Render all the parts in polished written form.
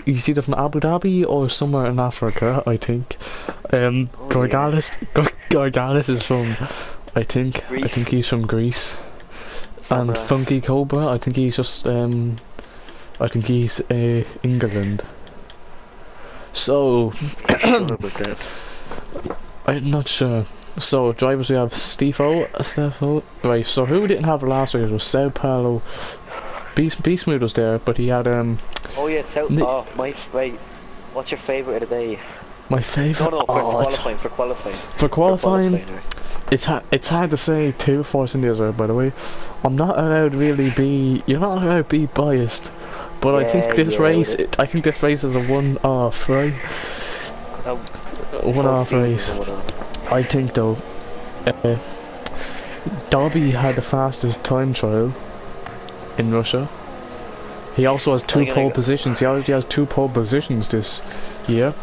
He's either from Abu Dhabi or somewhere in Africa, I think. Oh yeah. Gorgalis is from, I think Greece. he's from Greece. And Samaras. Funky Cobra, I think he's just, I think he's, England. So, Sure about that. I'm not sure. So, drivers we have Stefo. Right, so who we didn't have last week was Sao Paulo. Beast Mood was there, but he had, Oh yeah, wait. What's your favourite of the day? my favourite. No, for qualifying. For qualifying, Right. it's hard to say two Force Indias are, by the way. I'm not allowed really be. You're not allowed to be biased, but I think this race. I think this race is a one-off, right? One-off race. I think though. Dobby had the fastest time trial in Russia. He also has two pole positions. He already has two pole positions this year.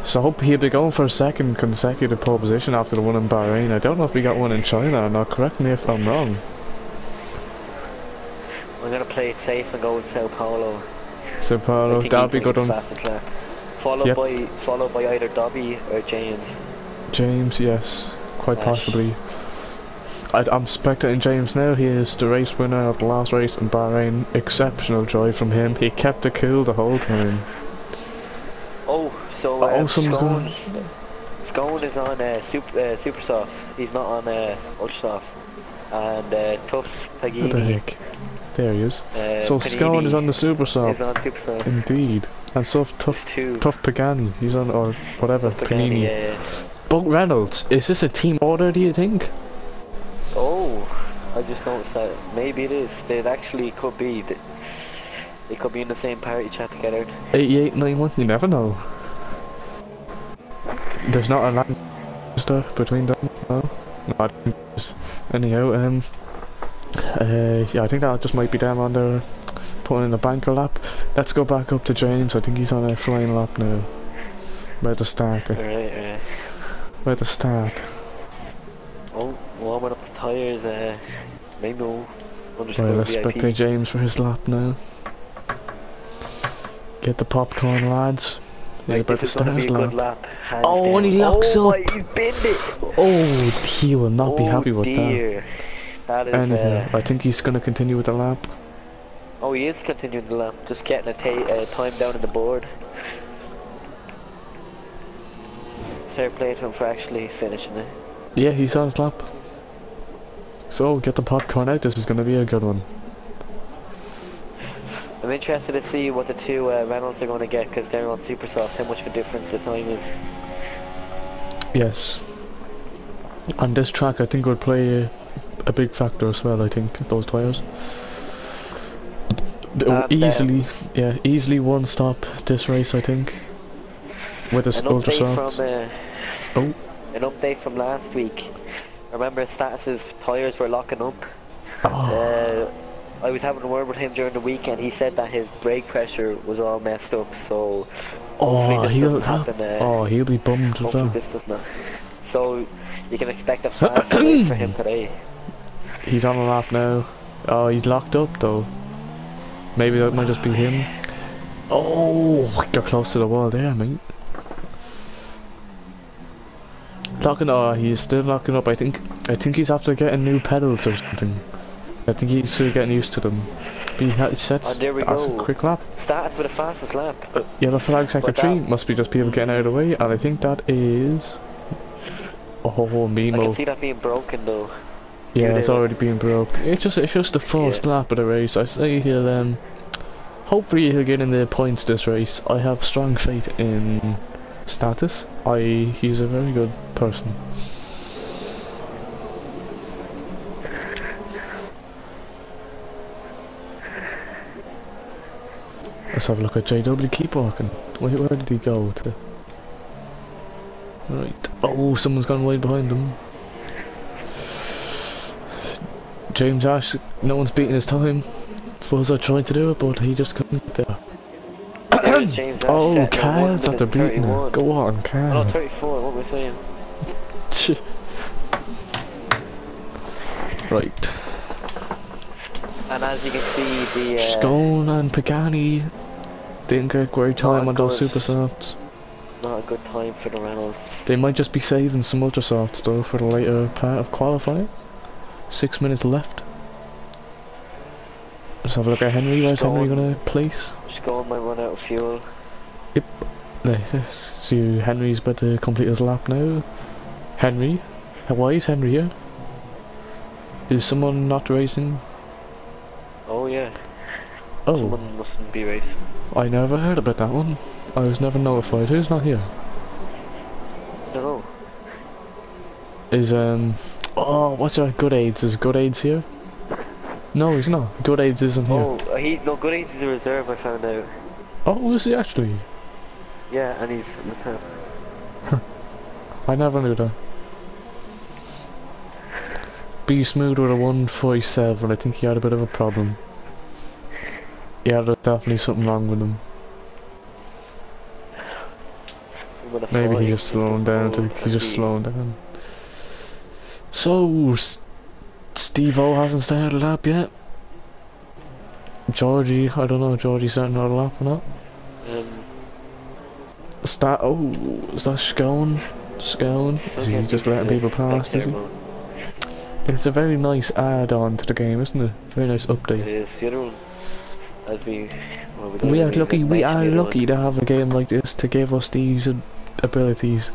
So I hope he'll be going for a second consecutive pole position after the one in Bahrain. I don't know if we got one in China or not. Correct me if I'm wrong. I'm gonna play it safe and go with Sao Paulo. Sao Paulo, that'll be good one. Followed by either Dobby or James. James, yes, quite possibly. I'm expecting James now. He is the race winner of the last race in Bahrain. Exceptional drive from him. He kept it cool the whole time. Scone is on super softs. He's not on ultra softs. And TUF Pagini. What the heck? There he is. So Panini Scone is on the super soft. Is on super soft. Indeed. And so Tough Pagani. He's on, or whatever. Panini. Yeah. But Reynolds, is this a team order? Do you think? Oh, I just noticed that. Maybe it is. It actually could be. They could be in the same party chat together. 8891. You never know. There's not a line between them. No. I think there's. Anyhow, yeah, I think that just might be them on there putting in a banker lap. Let's go back up to James. I think he's on a flying lap now. Where to start? Right. Where to start? Oh, warming up the tyres. Maybe Right, let's spectate James for his lap now. Get the popcorn, lads. He's about to start his lap. Oh, and he locks up. He's binned it. Oh, he will not be happy with that. That is. Anyhow, I think he's going to continue with the lap. Oh, he is continuing the lap. Just getting a time down on the board. Fair play to him for actually finishing it. Yeah, he's on his lap. So, get the popcorn out. This is going to be a good one. I'm interested to see what the two Reynolds are going to get because they're on super soft. How much of a difference the time is. Yes. On this track, I think would play a big factor as well. I think those tyres. Easily one stop this race. I think with the ultra softs. An update from last week. I remember Status's tyres were locking up. I was having a word with him during the weekend. He said that his brake pressure was all messed up. So he'll be bummed as well. This does not. So you can expect a fast race for him today. He's on a lap now. Oh, he's locked up though. Maybe that might just be him. Oh, you're close to the wall there, mate. He's still locking up. I think he's after getting new pedals or something. I think he's still getting used to them. But he sets there we a go. quick lap. Status with the fastest lap. Yeah, the flag sector 3 must be just people getting out of the way, and I think that is. Oh, Mimo. I can see that being broken though. Yeah, it's already been broke. It's just the first lap of the race. I say he'll hopefully he'll get in the points this race. I have strong faith in Status. He's a very good person. Let's have a look at JW. Keep walking. Where did he go to? Right. Oh, someone's gone wide behind him. James Ash, no one's beating his time. Fuzz are trying to do it, but he just couldn't get there. Oh, Kyle's after beating him. Go on, Kyle. Oh, no, 34, what were we saying? Right. And as you can see, the Scone and Pagani, Didn't get great time on those good. super softs. Not a good time for the Reynolds. They might just be saving some ultra softs though for the later part of qualifying. 6 minutes left. Let's have a look at Henry. Where's Henry gonna place? Scone might run out of fuel. Yep. Yes. So Henry's about to complete his lap now. Henry? Why is Henry here? Is someone not racing? Oh yeah. Oh. Someone mustn't be racing. I never heard about that one. I was never notified. Who's not here? I don't know. Is oh, what's that? Good Aids. Is Good Aids here? No, he's not. Good Aids isn't here. Oh, no, Good Aids is a reserve, I found out. Oh, is he actually? Yeah, and he's I never knew that. Be Smooth with a 147. I think he had a bit of a problem. Yeah, there's definitely something wrong with him. Maybe he's just slowing down. He's just slowing down. So, Steve-O hasn't started a lap yet. Georgie, I don't know if Georgie's starting another lap or not. Oh, is that Scone? Scone? Is he just letting people pass, is he? It's a very nice add-on to the game, isn't it? Very nice update. It is. The other one, as we are lucky to have a game like this to give us these abilities.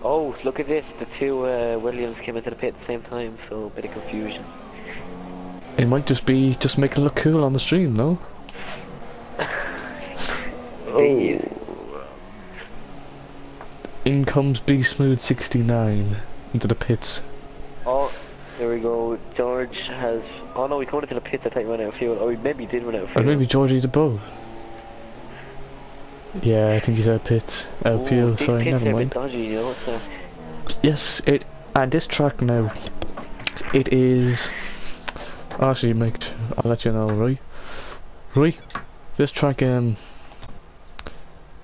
Oh, look at this. The two Williams came into the pit at the same time, so a bit of confusion. It might just be make it look cool on the stream, no? Oh. In comes B Smooth 69 into the pits. Oh, there we go. George has. Oh no, he came into the pits. I thought he ran out of fuel. Oh, he maybe did run out of fuel. Or maybe Georgie the Bull. Yeah, I think he's out of pits. Out of fuel. Sorry, never mind. Dodgy, you know what's that? Yes, at this track now. It is. Actually, I'll let you know, right? Right. This track,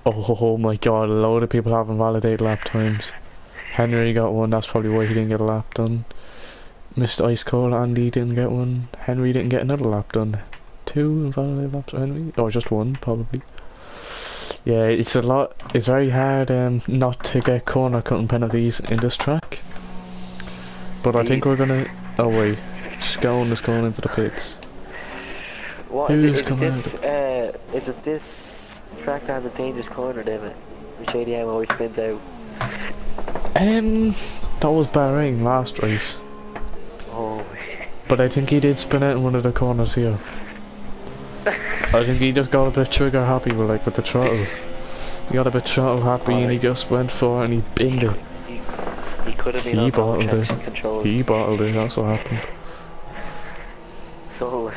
oh my god, a load of people haven't validated lap times. Henry got one, that's probably why he didn't get a lap done. Mr. Ice Cold, Andy didn't get one. Henry didn't get another lap done. 2 invalidated laps for Henry? Or just 1, probably. Yeah, it's very hard not to get corner cutting penalties in this track. But I think we're gonna... Oh wait, Scone is going into the pits. What Who's is it? coming Is it this track that has a dangerous corner, David? Which ADM always spins out. That was Bahrain last race. Oh. But I think he did spin out in one of the corners here. I think he just got a bit trigger happy with the throttle. He got a bit throttle happy and he just went for it and he binned it. He could have been He on bottled it. control. He bottled it, that's what happened. So,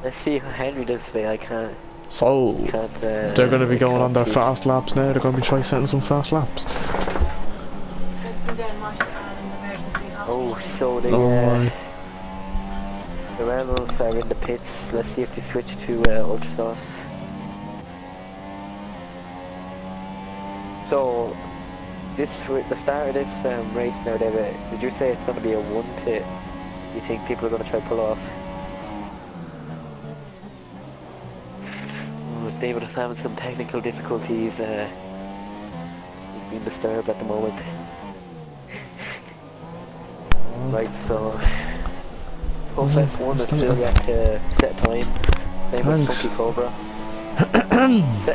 let's see how Henry does today. I can't. So, they're going to be going on their fast laps now. They're going to be trying setting some fast laps. Oh, so the Reynolds are in the pits. Let's see if they switch to Ultra. So, the start of this race now, David, did you say it's going to be a 1 pit? You think people are going to try to pull off? Oh, David is having some technical difficulties. He's being disturbed at the moment. Right, so TUF F1 is still yet to set time. Same with Funky Cobra.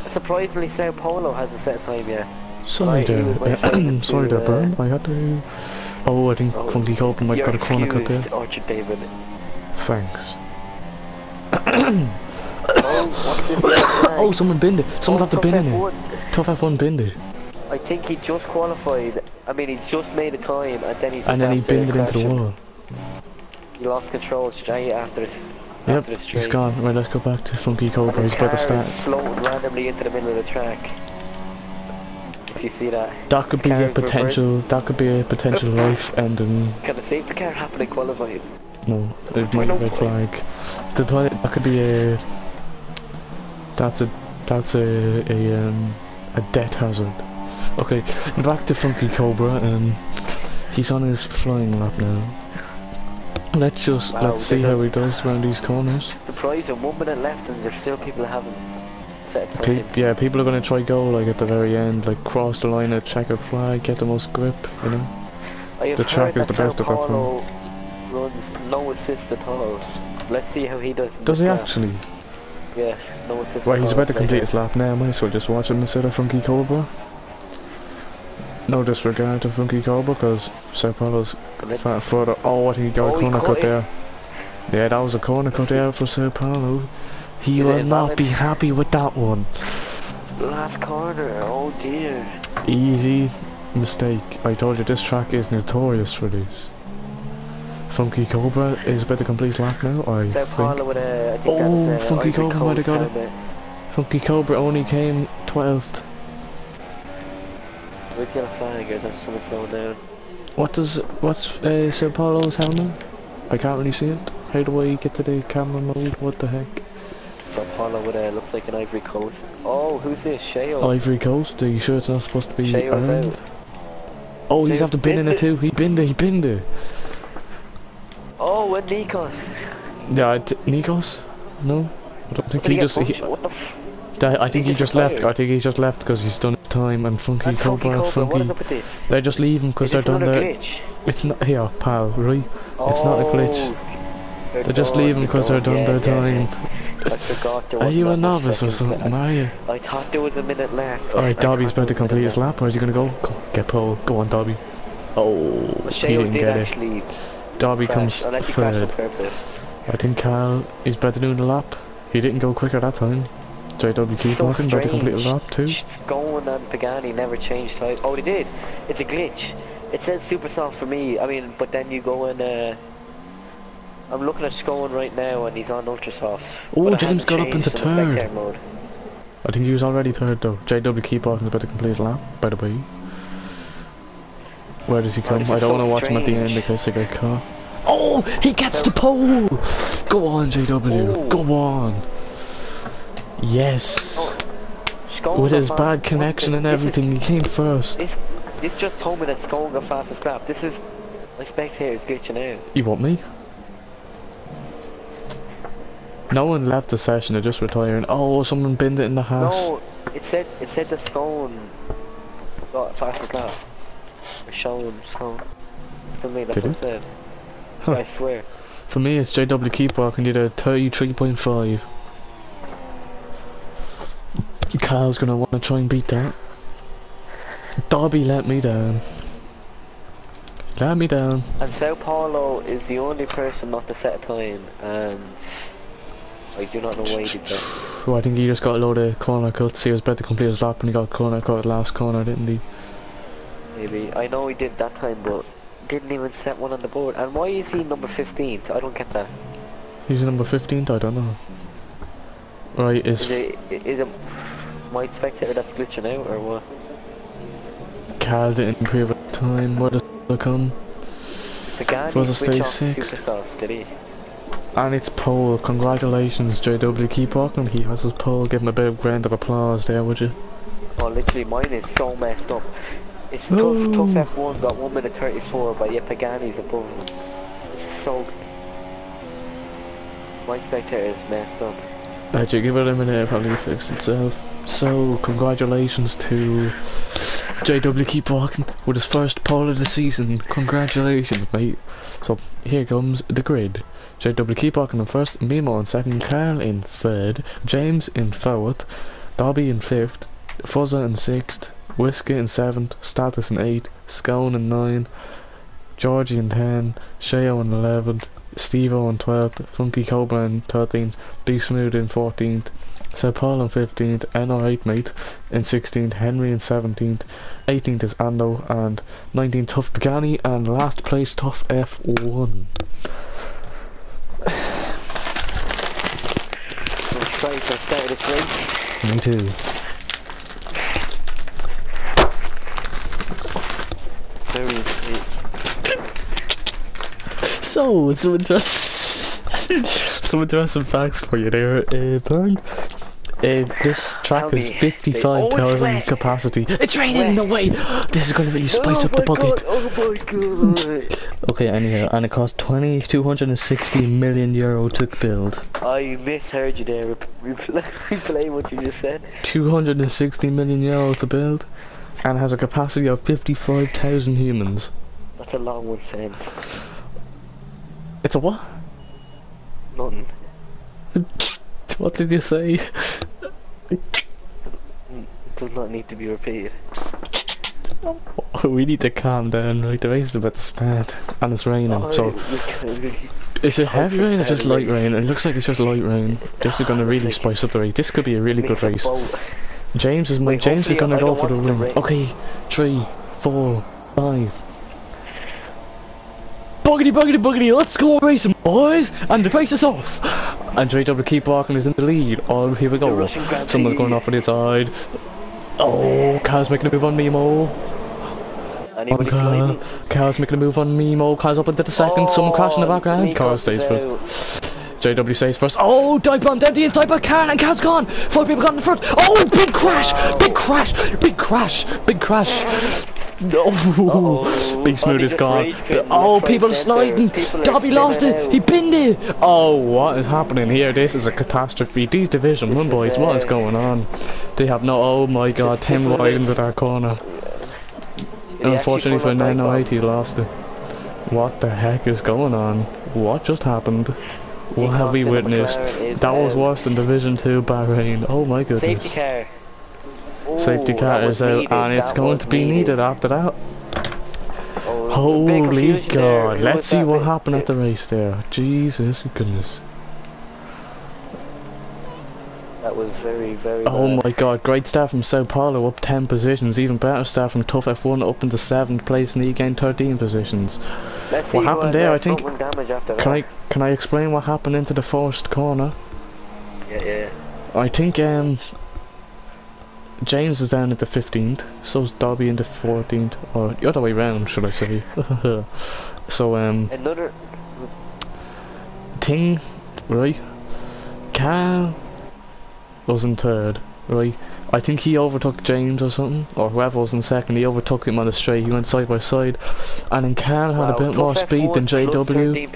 Surprisingly, Sao Paulo hasn't set time yet. Sorry there, Bern. I had to... Oh, I think Funky Cobra might got a corner cut there. Orchard David. Thanks. Oh, someone binned it. Someone's after binning it. TUF F1 binned it. I think he just qualified. I mean, he just made a time, and then he binned it into the wall. He lost control straight after this. Yep, he's gone. Right, let's go back to Funky Cobra. He's about to start. Floating randomly into the middle of the track. If you see that. That could be a potential. That could be a potential life-ending. Can the safety car happen in qualifying? No, it might be a red flag. That could be a. That's a death hazard. Okay, back to Funky Cobra. He's on his flying lap now. let's see how he does around these corners. Surprising, 1 minute left and there's still people that haven't set a time. Yeah, people are gonna try go like at the very end, like cross the line, a checkered flag, get the most grip, you know. The track is the best at that time. Runs no assist at all. Let's see how he does. Does he actually? Yeah, no assist. Well, he's about to complete his lap now, might as well just watch him instead of Funky Cobra. No disregard to Funky Cobra, because Sao Paulo's far further. Oh, I think he got a corner cut there. Yeah, that was a corner cut there for Sao Paulo. He will not be happy with that one. Last corner, oh dear. Easy mistake. I told you this track is notorious for this. Funky Cobra is about to complete his lap now, I think. I think Funky Cobra might have got it. Funky Cobra only came 12th. We've got a flag or there's something going down. What's Sao Paulo's helmet? I can't really see it. How do I get to the camera mode? What the heck? Sao Paulo looks like an Ivory Coast. Oh, who's this? Sheo? Ivory Coast? Are you sure it's not supposed to be Sheo's Ireland? out. Oh, he's after binning it too. He binned it. Oh, and Nikos. Yeah, Nikos? No? I don't think he just... What the I think he just left. I think he just left because he's done his time. And Funky Cobra, they're just leaving because they're done their. Glitch? It's not here, pal. Right? It's not a glitch. They're just leaving because they're done their time. I forgot there was. Are you a novice or something? Are you? I thought there was a minute left. Alright, Dobby's about to complete his lap. Where's he gonna go? Get pole. Go on, Dobby. Oh, he didn't get it. Dobby comes third. I think Carl is better doing the lap. He didn't go quicker that time. JW keep walking, about to complete a lap too. Scone and Pagani never changed type. Oh, they did. It's a glitch. It says super soft for me. I mean, but then you go and I'm looking at Scone right now and he's on ultra soft. Oh, James got up into third. I think he was already third though. JW keep walking, about to complete his lap. By the way, where does he come? I don't want to watch him at the end in case I get caught. Oh, he gets the pole. Go on, JW. Go on. Yes. With his bad connection and everything, he came first. This just told me that Scone got fastest lap. This is my spectator's glitching out. You want me? No one left the session, they're just retiring. Oh, someone binned it in the house. No, it said that Scone got fastest lap. Or showing Scone. For me, that's what it said. Huh. I swear. For me, it's JW keep walking, did a 33.5. Carl's gonna want to try and beat that. Dobby let me down. Let me down. And Sao Paulo is the only person not to set a time, and I do not know why he did that. Well, I think he just got a load of corner cuts. He was about to complete his lap and he got corner cut last corner, didn't he? Maybe. I know he did that time, but didn't even set one on the board. And why is he number 15th? I don't get that. He's number 15th? I don't know. Right, is it my spectator that's glitching out, or what? Carl didn't improve at the time. Where does it come? Was it stay 6th? Did he? And it's pole. Congratulations, JW. Keep walking. He has his pole. Give him a bit of round of applause there, would you? Oh, literally, mine is so messed up. It's TUF F1 got 1 minute 34, but yet Pagani's above him. It's so. My spectator is messed up. Actually, give it a minute, it'll probably fix itself. So, congratulations to JW Keep Walking with his first pole of the season. Congratulations, mate. So, here comes the grid. JW Keep Walking in first, Mimo in second, Carl in third, James in fourth, Dobby in fifth, Fuzza in sixth, Whiskey in seventh, Status in eighth, Scone in nine, Georgie in 10, Sheo in 11th, Steve-O in 12th, Funky Cobra in 13th, B Smooth in 14th, Sao Paul in 15th, NR8 Mate in 16th, Henry in 17th, 18th is Ando, and 19th TUF Pagani, and last place TUF F1. I'm excited to start this race. Me too. Very sweet. So, some interesting facts for you there, Bern. This track is me. 55,000 capacity. It's raining! No way! This is going to really spice up the bucket. Oh my god! Okay, anyhow, and it cost 260 million euro to build. I misheard you there. Replay what you just said. 260 million euro to build, and has a capacity of 55,000 humans. That's a long one sentence. It's a what? Nothing. What did you say? It does not need to be repeated. We need to calm down, right? The race is about to start, and it's raining, so... Is it heavy rain or just light rain? It looks like it's just light rain. This is going to really spice up the race. This could be a really good race. James is going to go for the win. Okay, 3, 4, 5. Buggity, buggity, buggity, let's go racing, boys! And the race is off! And JW keep walking is in the lead. Oh, here we go. Someone's going off on the inside. Oh, Car's making a move on Mimo. Car's making a move on Mimo. Car's up into the second. Someone crashed in the background. Car stays first. JW stays first. Oh, dive bomb down the inside by Car, and Car's gone. 4 people got in the front. Oh, big crash! Big crash! Big crash! Big crash! No, Big Smooth is gone. Oh, people are sliding. Dobby lost it. He pinned it. Oh, what is happening here? This is a catastrophe. These Division 1 boys, what is going on? They have no. Oh my god, 10 wide into that corner. Unfortunately for 908, he lost it. What the heck is going on? What just happened? What have we witnessed? That was worse than Division 2 Bahrain. Oh my goodness. Safety car. Safety car is out, and it's going to be needed after that. Holy god, let's see what happened at the race there. Jesus goodness. That was very, very Oh my god, great start from Sao Paulo, up 10 positions. Even better start from TUF F1 up into 7th place, and he gained 13 positions. What happened there, I think... Can I explain what happened into the first corner? Yeah. I think James is down at the 15th, so's Dobby in the 14th, or the other way round, should I say. So, another thing, right? Cal was in 3rd, right? I think he overtook James or something, or whoever was in 2nd, he overtook him on the straight, he went side by side, and then Cal had a bit more speed than JW.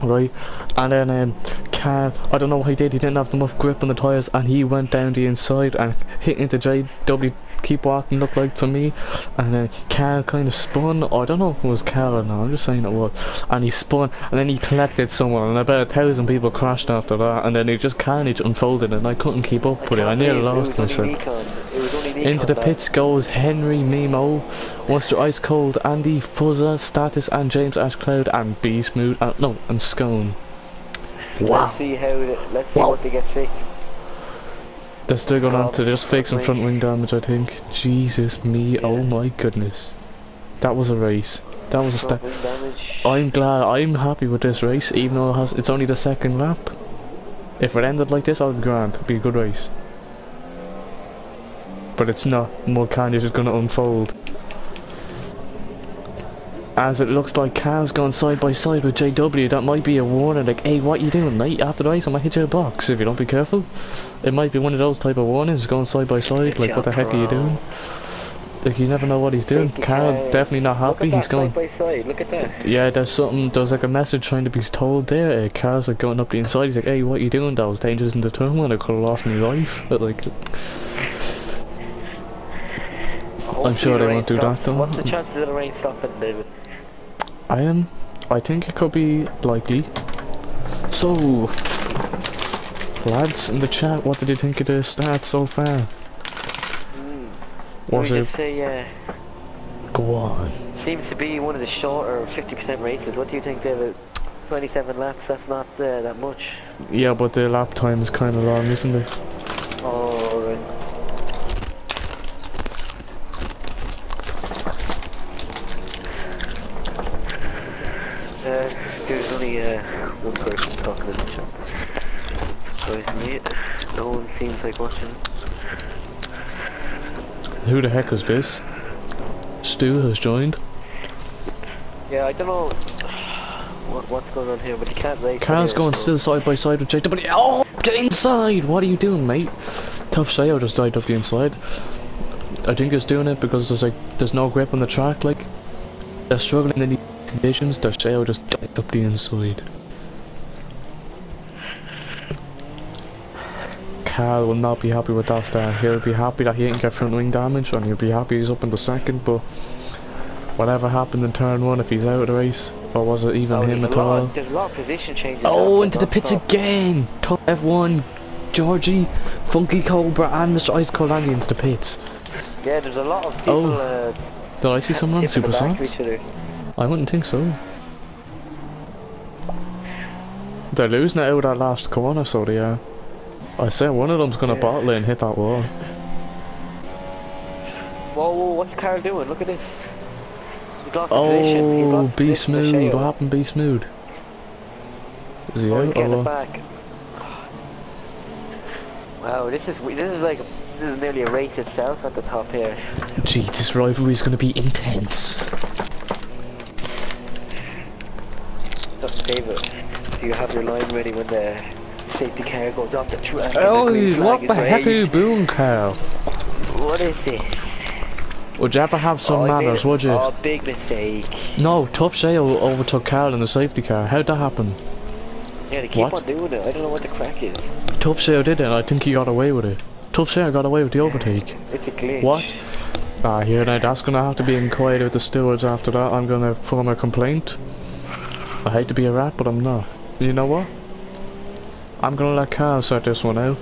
Right, and then Cal, I don't know what he did, he didn't have enough grip on the tyres, and he went down the inside and hit into JW, keep walking, looked like for me, and then Cal kind of spun, or I don't know if it was Cal or not, I'm just saying it was, and he spun, and then he collected someone, and about 1,000 people crashed after that, and then it just carnage unfolded, and I couldn't keep up with it, I nearly lost myself. Into the pits goes Henry Mimo, Monster Ice Cold, Andy, Fuzza, Status, and James Ashcloud, and B Smooth, and Scone. Wow. Let's see what they get fixed. They're still going on to just fix some front wing damage, I think. Jesus me, yeah. Oh my goodness. That was a race. That was a step. I'm happy with this race, even though it's only the 2nd lap. If it ended like this, I'd be grand. It'd be a good race. But it's not. More carnage is going to unfold. As it looks like Car's gone side by side with JW, that might be a warning, like, hey, what you doing, mate? After the race, I might hit you a box if you don't be careful. It might be one of those type of warnings, going side by side, like, what the heck are you doing? Like, you never know what he's doing. Car definitely not happy, he's going... Side by side. Look at that. Yeah, there's like a message trying to be told there. Car's like going up the inside, he's like, hey, what you doing? That was dangerous in the turn when I could have lost my life. But, like... I'm sure they won't do that, though. What's the chances of the rain stopping, David? I think it could be likely. So, lads in the chat, what did you think of the start so far? Was it? Say, go on. Seems to be one of the shorter 50% races. What do you think, David? 27 laps, that's not that much. Yeah, but the lap time is kind of long, isn't it? Oh, right. There's only one person talking in the chat. Surprisingly, no one seems like watching. Who the heck is this? Stu has joined. Yeah, I don't know what's going on here, but you can't race. Car's going still side by side with JW. Oh, the inside! What are you doing, mate? Tough Shayo just dived up the inside. I think he's doing it because there's no grip on the track, like. They're struggling in these conditions, the Shayo just dived up the inside. Carl will not be happy with that start. He'll be happy that he didn't get front wing damage, and he'll be happy he's up in the second, but whatever happened in turn 1, if he's out of the race, or was it even him at all? There's a lot of position changes. Oh, into the pits again! TUF F1, Georgie, Funky Cobra, and Mr. Ice Cold Andy into the pits. Yeah, there's a lot of people. Did I see someone on Super Sons? I wouldn't think so. They're losing it out of that last corner, so they are. I say one of them's gonna bottle it and hit that wall. Whoa, what's Carl doing? Look at this. He's lost position. He's lost be position smooth. What happened? Be smooth. Is he out? He's getting it back. Wow, this is nearly a race itself at the top here. Gee, this rivalry is gonna be intense. That's David. Do you have your line ready when the safety car goes off the track? Oh, what the heck are you doing, Carl? What is this? Would you ever have some manners, would you? Oh, big mistake. No, Tough Shayo overtook Carl in the safety car. How'd that happen? Yeah, they keep on doing it. I don't know what the crack is. Tough Shayo did it, and I think he got away with it. Tough Shayo got away with the overtake. It's a glitch. What? Ah, here now, that's gonna have to be inquired with the stewards after that. I'm gonna form a complaint. I hate to be a rat, but I'm not. You know what? I'm gonna let Carl sort this one out.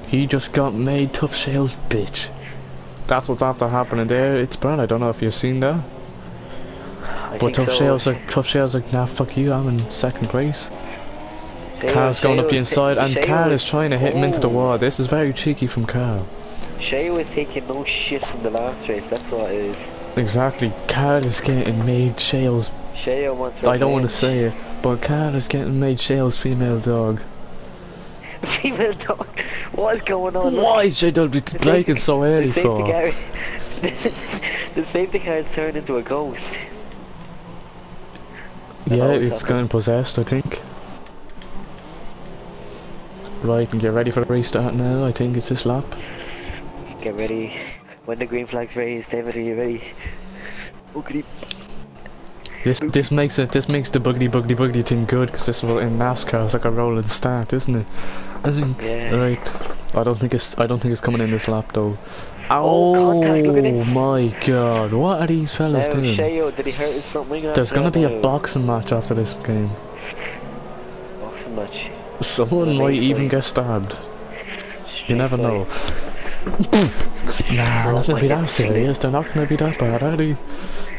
He just got made Tough Shayo's bitch. That's what's after happening there. It's Brad. I don't know if you've seen that. But Tough Shayo's like, nah, fuck you. I'm in second place. Carl's going up the inside, and Carl is trying to hit him into the wall. This is very cheeky from Carl. Shayo is taking no shit from the last race. That's what it is. Exactly. Carl is getting made Shayo's. Shayo wants. I don't want to say it, but Carl is getting made Shayo's female dog. Female dog? What's going on? Why is JW Blake so early for? The safety car has turned into a ghost. Yeah, it's going possessed, I think. Right, and get ready for the restart now. I think it's this lap. Get ready. When the green flag's raised, David, are you ready? Okay. This makes the boogity thing good, because this is what in NASCAR it's like a rolling start, isn't it? Yeah. Right. I don't think it's coming in this lap though. Contact, look at this. My god, what are these fellas doing? Shayo, did he hurt his front wing? There's gonna be a boxing match after this game. Boxing match. Someone might even get stabbed. You never know. Nah, let's not be that serious. They're not gonna be that bad, are they?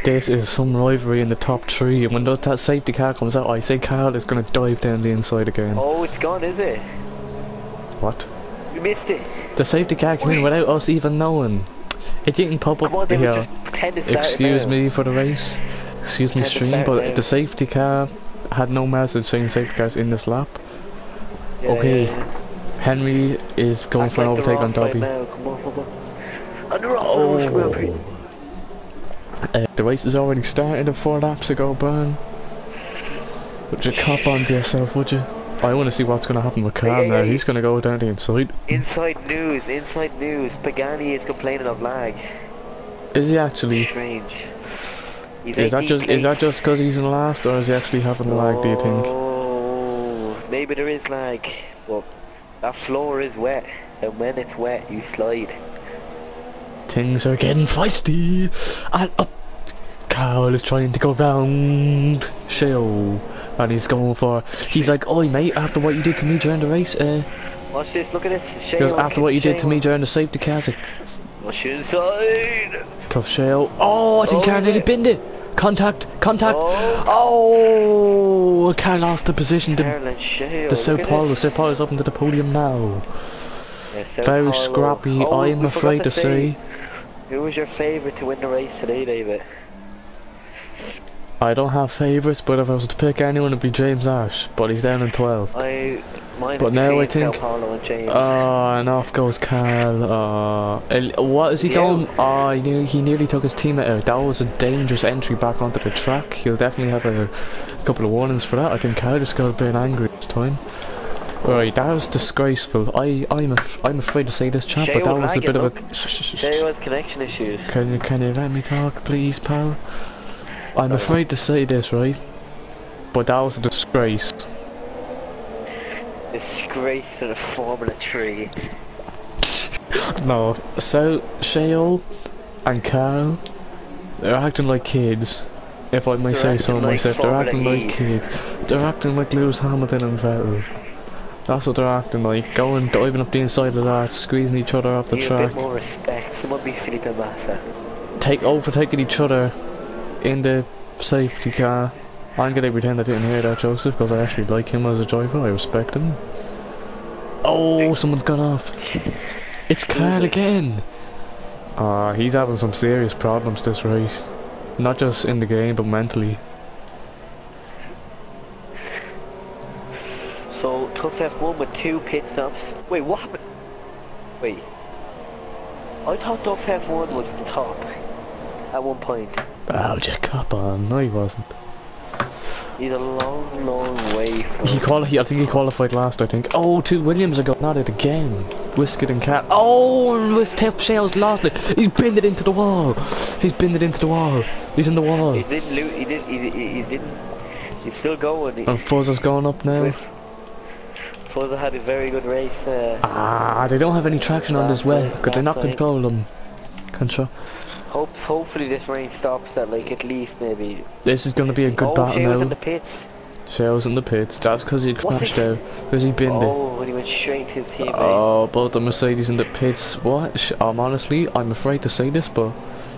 This is some rivalry in the top 3, and when that safety car comes out, I say Carl is gonna dive down the inside again. Oh, it's gone, is it? What? You missed it. The safety car came in without us even knowing. It didn't pop up here. Excuse me for the race. Excuse me stream, but the safety car had no message saying safety cars in this lap. Yeah, okay. yeah. Henry is going for an overtake on Dobby. The race is already started at 4 laps ago, Burn. Would you cop on to yourself, would you? I want to see what's going to happen with Carl now. He's going to go down the inside. Inside news. Pagani is complaining of lag. Is he actually? Strange. Is that just because he's in last, or is he actually having lag, do you think? Oh, maybe there is lag. Well, that floor is wet, and when it's wet, you slide. Things are getting feisty, and up. Carl is trying to go round Shayo, and he's going for. He's like, "Oi, mate! After what you did to me during the race, watch this. Look at this. Shayo, because after what you did to me during the safety car, watch inside. Tough Shayo. Oh, I think Carl nearly binned it. Contact. Oh, Carl lost the position. The Sao Paulo is up into the podium now. Yeah, very scrappy. I'm afraid to say. Who was your favourite to win the race today, David? I don't have favourites, but if I was to pick anyone, it'd be James Ash, but he's down in 12th. But now I think, and off goes Carl. What is he going? He nearly took his teammate out. That was a dangerous entry back onto the track. He'll definitely have a couple of warnings for that. I think Carl just got a bit angry this time. Right, that was disgraceful. I'm afraid to say this, chap, but that was a bit of a. Shay was connection issues. Can you let me talk, please, pal? I'm afraid to say this, right? But that was a disgrace. Disgrace to the Formula 3. No, so Shale and Carl, they're acting like kids. If I may say so myself, they're acting like kids. They're acting like Lewis Hamilton and Vettel. That's what they're acting like. Going, diving up the inside of that, squeezing each other off the track. A bit more respect. Someone be Felipe Massa. Overtaking each other in the safety car. I'm gonna pretend I didn't hear that, Joseph, because I actually like him as a driver. I respect him. Oh, someone's gone off. It's Carl again. He's having some serious problems this race. Not just in the game, but mentally. So, TUF F1 with 2 pit stops. Wait, what happened? Wait. I thought TUF F1 was at the top. At one point. Oh, just cop on. No, he wasn't. He's a long, long way from... I think he qualified last, I think. Oh, 2 Williams are going at it again. Whisket and Cat. Oh, with Tiff Shales lost it. He's binned it into the wall. He's binned it into the wall. He's in the wall. He didn't lose. He didn't. He's still going. And Fuzza's going up now. Fuzza had a very good race. They don't have any traction on this well. Could they not control them? Hopefully this rain stops at like at least maybe. This is going to be a good battle now. Shale's in the pits. Shale's in the pits. That's because he crashed out. Because he binned it. Oh, when he went straight to his teammate. Oh, both the Mercedes in the pits. What? Honestly, I'm afraid to say this, but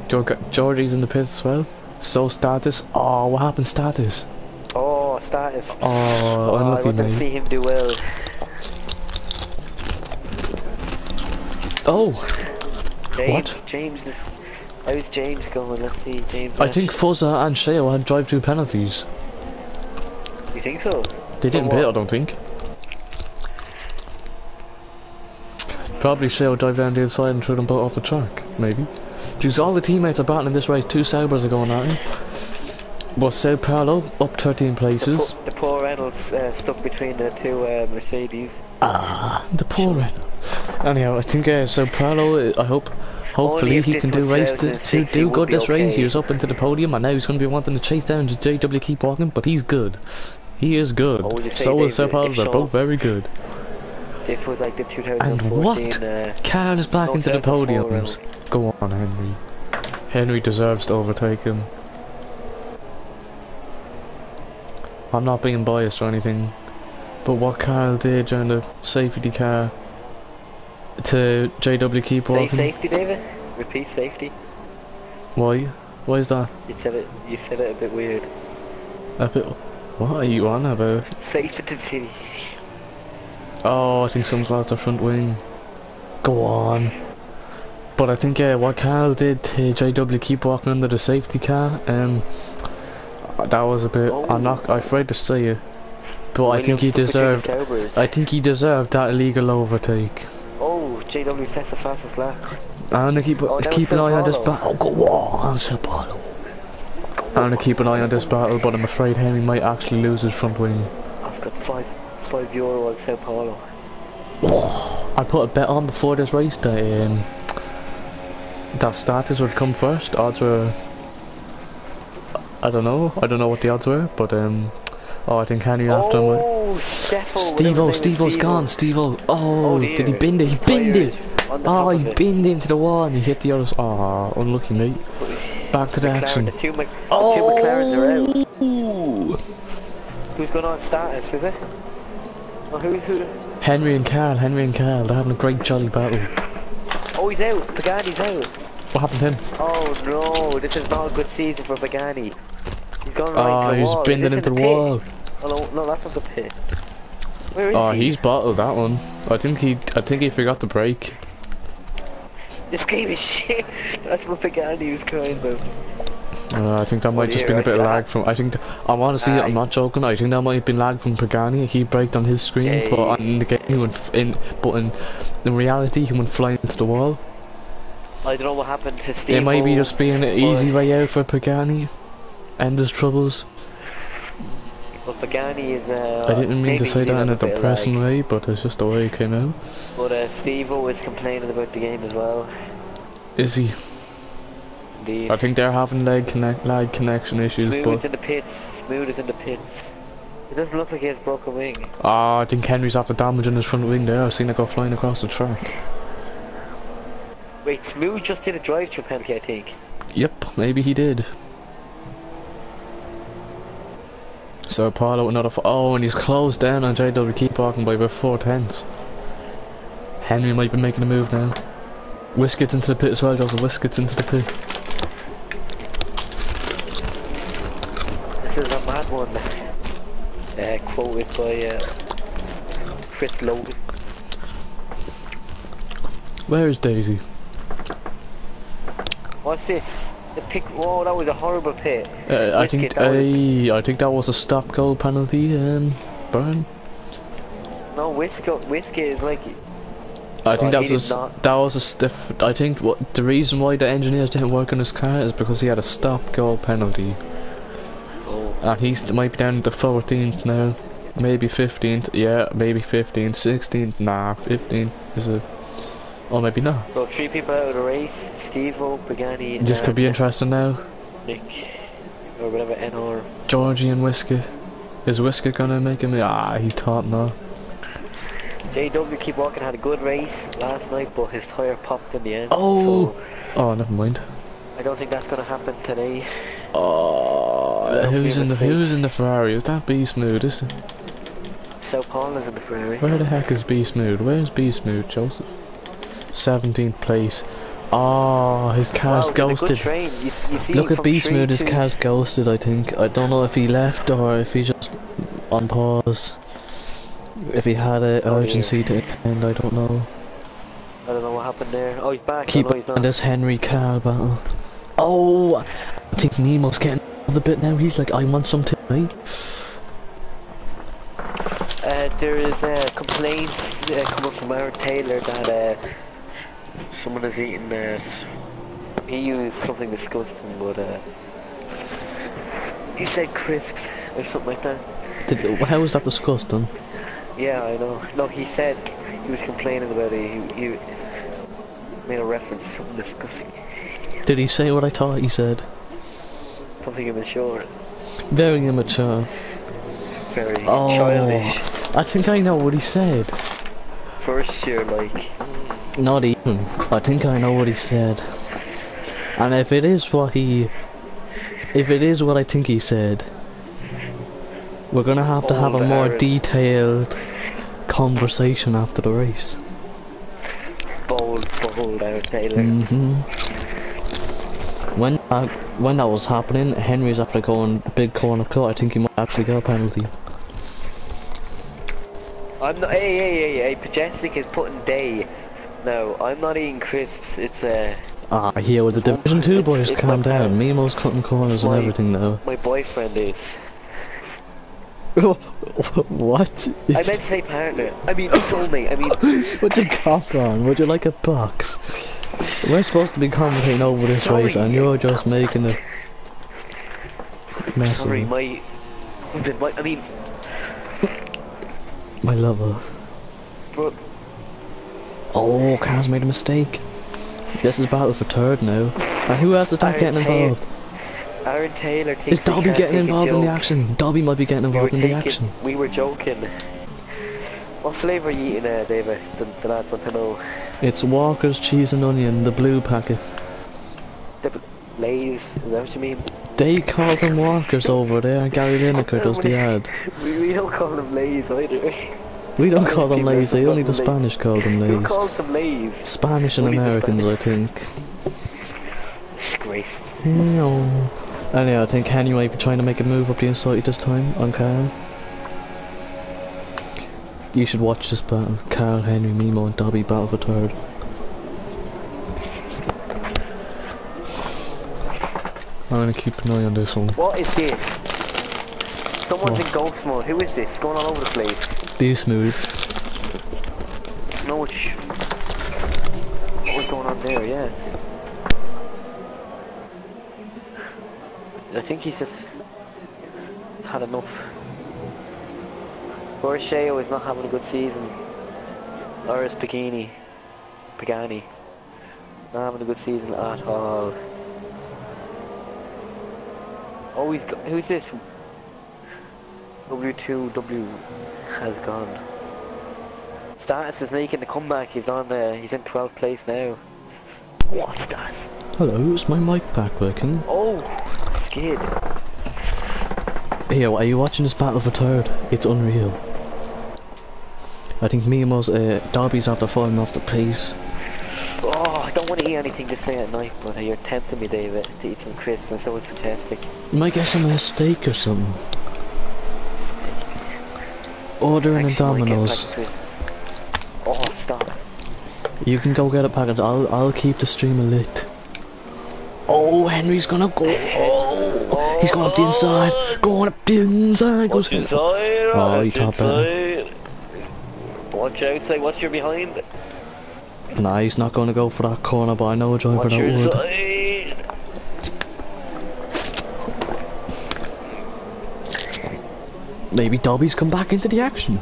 Georgie's in the pits as well. So Status. Oh, what happened, Status? Oh, Status. Oh, unlucky, I want to see him do well. Oh. What? How's James going? Let's see, James. I think Fuzza and Shale had drive-through penalties. You think so? They didn't pit, I don't think. Probably Shale drive down the inside and threw them both off the track, maybe. Because all the teammates are battling this race. 2 Saubers are going at it. But Sao Paulo up 13 places. The poor Reynolds stuck between the 2 Mercedes. The poor Reynolds. Anyhow, I think Sao Paulo, hopefully he can do good this race. He was up into the podium and now he's going to be wanting to chase down JW Keep Walking, but he's good. He is good. So is Sao Paulo, they're both very good. This was like the 2014... And what? Carl is back into the podiums. Go on, Henry. Henry deserves to overtake him. I'm not being biased or anything, but what Carl did during the safety car to JW Keep Walking. Say safety, David. Repeat safety. Why? Why is that? You said it a bit weird. A bit. What are you on about? Safety. Oh, I think someone's lost their front wing. Go on. But I think what Carl did to JW Keep Walking under the safety car, that was a bit. I'm not afraid to say it, but I think he deserved. I think he deserved that illegal overtake. Oh, JW sets the fastest lap. I'm gonna keep an eye on this battle. Go on, Sao Paulo. I'm gonna keep an eye on this battle, but I'm afraid Henry might actually lose his front wing. I've got €5 on Sao Paulo. I put a bet on before this race that Status would come first. Odds were, I don't know what the odds were, but I think Henry after him. Steve-O's gone. Steve-O. Oh, did he bend it? He bend it. Oh, he binned into the wall and he hit the others. Oh, unlucky mate. Back to the action. The two McLarens are out. Who's going on Status, is it? Oh, who? Henry and Carl. They're having a great jolly battle. Oh, he's out. Pagani's out. What happened to him? Oh no, this is not a good season for Pagani. He's going right to the wall. He's bending into the wall. Oh no, that's not the pit. Where is he? He's bottled that one. I think he forgot to brake. This game is shit. That's what Pagani was crying about. I think that might just been a bit of lag from. I'm not joking. I think that might have been lag from Pagani. He braked on his screen, but on the game he went in reality he went flying into the wall. I don't know what happened to Steve. It might be just being an easy way out for Pagani. End his troubles. But Pagani is I didn't mean to maybe say he did that in have a a bit of depressing lag. way, but it's just the way it came out. But Steve-O is complaining about the game as well. Is he? Indeed. I think they're having lag connection issues, but... Smooth in the pits. Smooth is in the pits. It doesn't look like he has broken wing. Ah, I think Henry's after damaging his front wing there. I've seen it go flying across the track. Wait, Smooth just did a drive-through penalty, I think. Yep, maybe he did. So Paulo another oh, and he's closed down on JW keep walking by about 4 tenths. Henry might be making a move now. Whiskets into the pit as well, Joseph. Whiskets into the pit. This is a mad one. Quoted by Chris Logan. Where is Daisy? What's this? The pick. Whoa, that was a horrible pit. I think that was a stop goal penalty, Brian. No, Whiskey is like. I think he that was a stiff. I think the reason why the engineers didn't work on his car is because he had a stop goal penalty. Oh. And he might be down to 14th now, maybe 15th. Yeah, maybe 15th, 16th. Nah, 15th is it? Or maybe not. So 3 people out of the race: Steve-O, Pagani, This could be interesting now. Nick, or whatever, NR. Georgie and Whiskey. Is Whiskey gonna make him? Ah, he thought not. JW Keep Walking had a good race last night, but his tyre popped in the end. Oh! So Oh, never mind. I don't think that's gonna happen today. Oh, who's in the Ferrari? Is that B Smooth? Is it? South Paul is in the Ferrari. Where the heck is B Smooth? Where's B Smooth, Joseph? 17th place. Oh, his car's ghosted. You see Look at B Smooth, his to... car's ghosted, I think. I don't know if he left or if he just on pause. If he had an urgency to attend, I don't know. I don't know what happened there. Oh, he's back. Keep on this Henry car battle. Oh, I think Nemo's getting the bit now. He's like, I want something, right? There is a complaint coming from Aaron Taylor that someone is eating he used something disgusting, but he said crisps or something like that. How was that disgusting? Yeah, I know. No, he said he was complaining about it. He made a reference to something disgusting. Did he say what I thought he said? Something immature. Very immature. Very childish. I think I know what he said. First year, like. Not even. I think I know what he said. And if it is what I think he said, we're gonna have to have a more detailed conversation after the race. Bold Aaron Taylor. When that was happening, Henry's after going big corner cut. I think he might actually get a penalty. I'm not. Hey! Pajesnik is putting day. No, I'm not eating crisps. It's here with the Division 2 boys, calm down. Memo's cutting corners and everything now. My boyfriend is. What? I meant to say partner. I mean, soulmate. I mean. What's your cough on? Would you like a box? We're supposed to be commentating over this race, and you're just making a mess of it. My husband. I mean. My lover. But. Oh, Kaz made a mistake. This is battle for third now. And who else is not getting involved? Aaron Taylor thinks is Dobby getting involved in the action? Dobby might be getting involved in the action. We were joking. What flavour are you eating, David? The lads want to know. It's Walker's cheese and onion, the blue packet. Lay's, is that what you mean? They call them Walkers over there, Gary Lineker does the ad. We don't call them Lay's either. We don't call them Lays, only the Spanish call them Lays. Who calls them Lays? Spanish and Americans, I think. Disgraceful. No. Anyway, I think Henry might be trying to make a move up the inside this time on Carl. You should watch this battle. Carl, Henry, Mimo and Dobby battle for third. I'm gonna keep an eye on this one. What is this? Someone's in ghost mode. Who is this? It's going all over the place. Be smooth. No, what's going on there? Yeah. I think he's just had enough. Borsheo is not having a good season. Loris Pagani. Not having a good season at all. Oh, who's this? W2W has gone. Status is making the comeback. He's in 12th place now. What's that? Hello, is my mic pack working? Oh, skid. Here, are you watching this battle for third? It's unreal. I think Mimo's Dobby's after falling off the pace. Oh, I don't want to eat anything this day at night, but you're tempting me, David, to eat some crisps, and so it's fantastic. You might get some steak or something. Ordering a Domino's. Oh, stop. You can go get a packet. I'll keep the streamer lit. Oh, Henry's gonna go. Oh, he's going up the inside. Going up the inside. Watch inside. Oh, he top better. Watch outside. Watch your behind. Nah, he's not gonna go for that corner, but I know a driver that would. Maybe Dobby's come back into the action.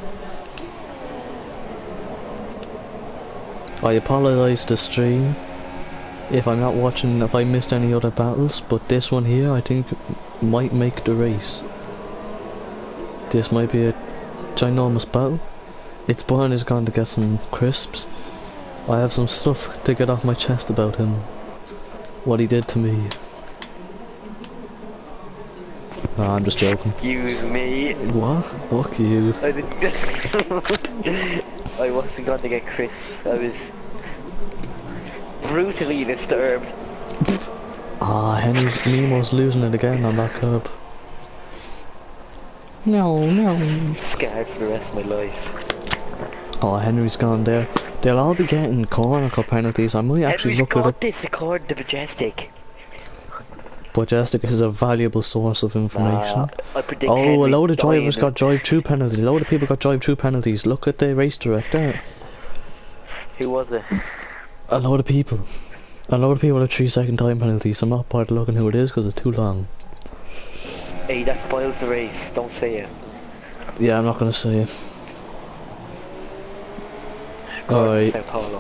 I apologise to stream if I'm not watching, if I missed any other battles, but this one here I think might make the race. This might be a ginormous battle. It's Brian has gone to get some crisps. I have some stuff to get off my chest about him. What he did to me. Nah, I'm just joking. Excuse me. What? Fuck you. I didn't. I wasn't going to get crisps. I was brutally disturbed. Ah, Nemo's losing it again on that curb. No. Scared for the rest of my life. Oh, Henry's gone there. They'll all be getting corner cut penalties. I might actually look at it. This according to Majestic. Majestic is a valuable source of information. I predict oh, Henry's a load of dying drivers got drive-through penalties. A load of people got drive-through penalties. Look at the race director. Who was it? A load of people. A load of people have 3-second time penalties. I'm not bothered looking who it is because it's too long. Hey, that spoils the race. Don't say it. Yeah, I'm not gonna say it. Alright,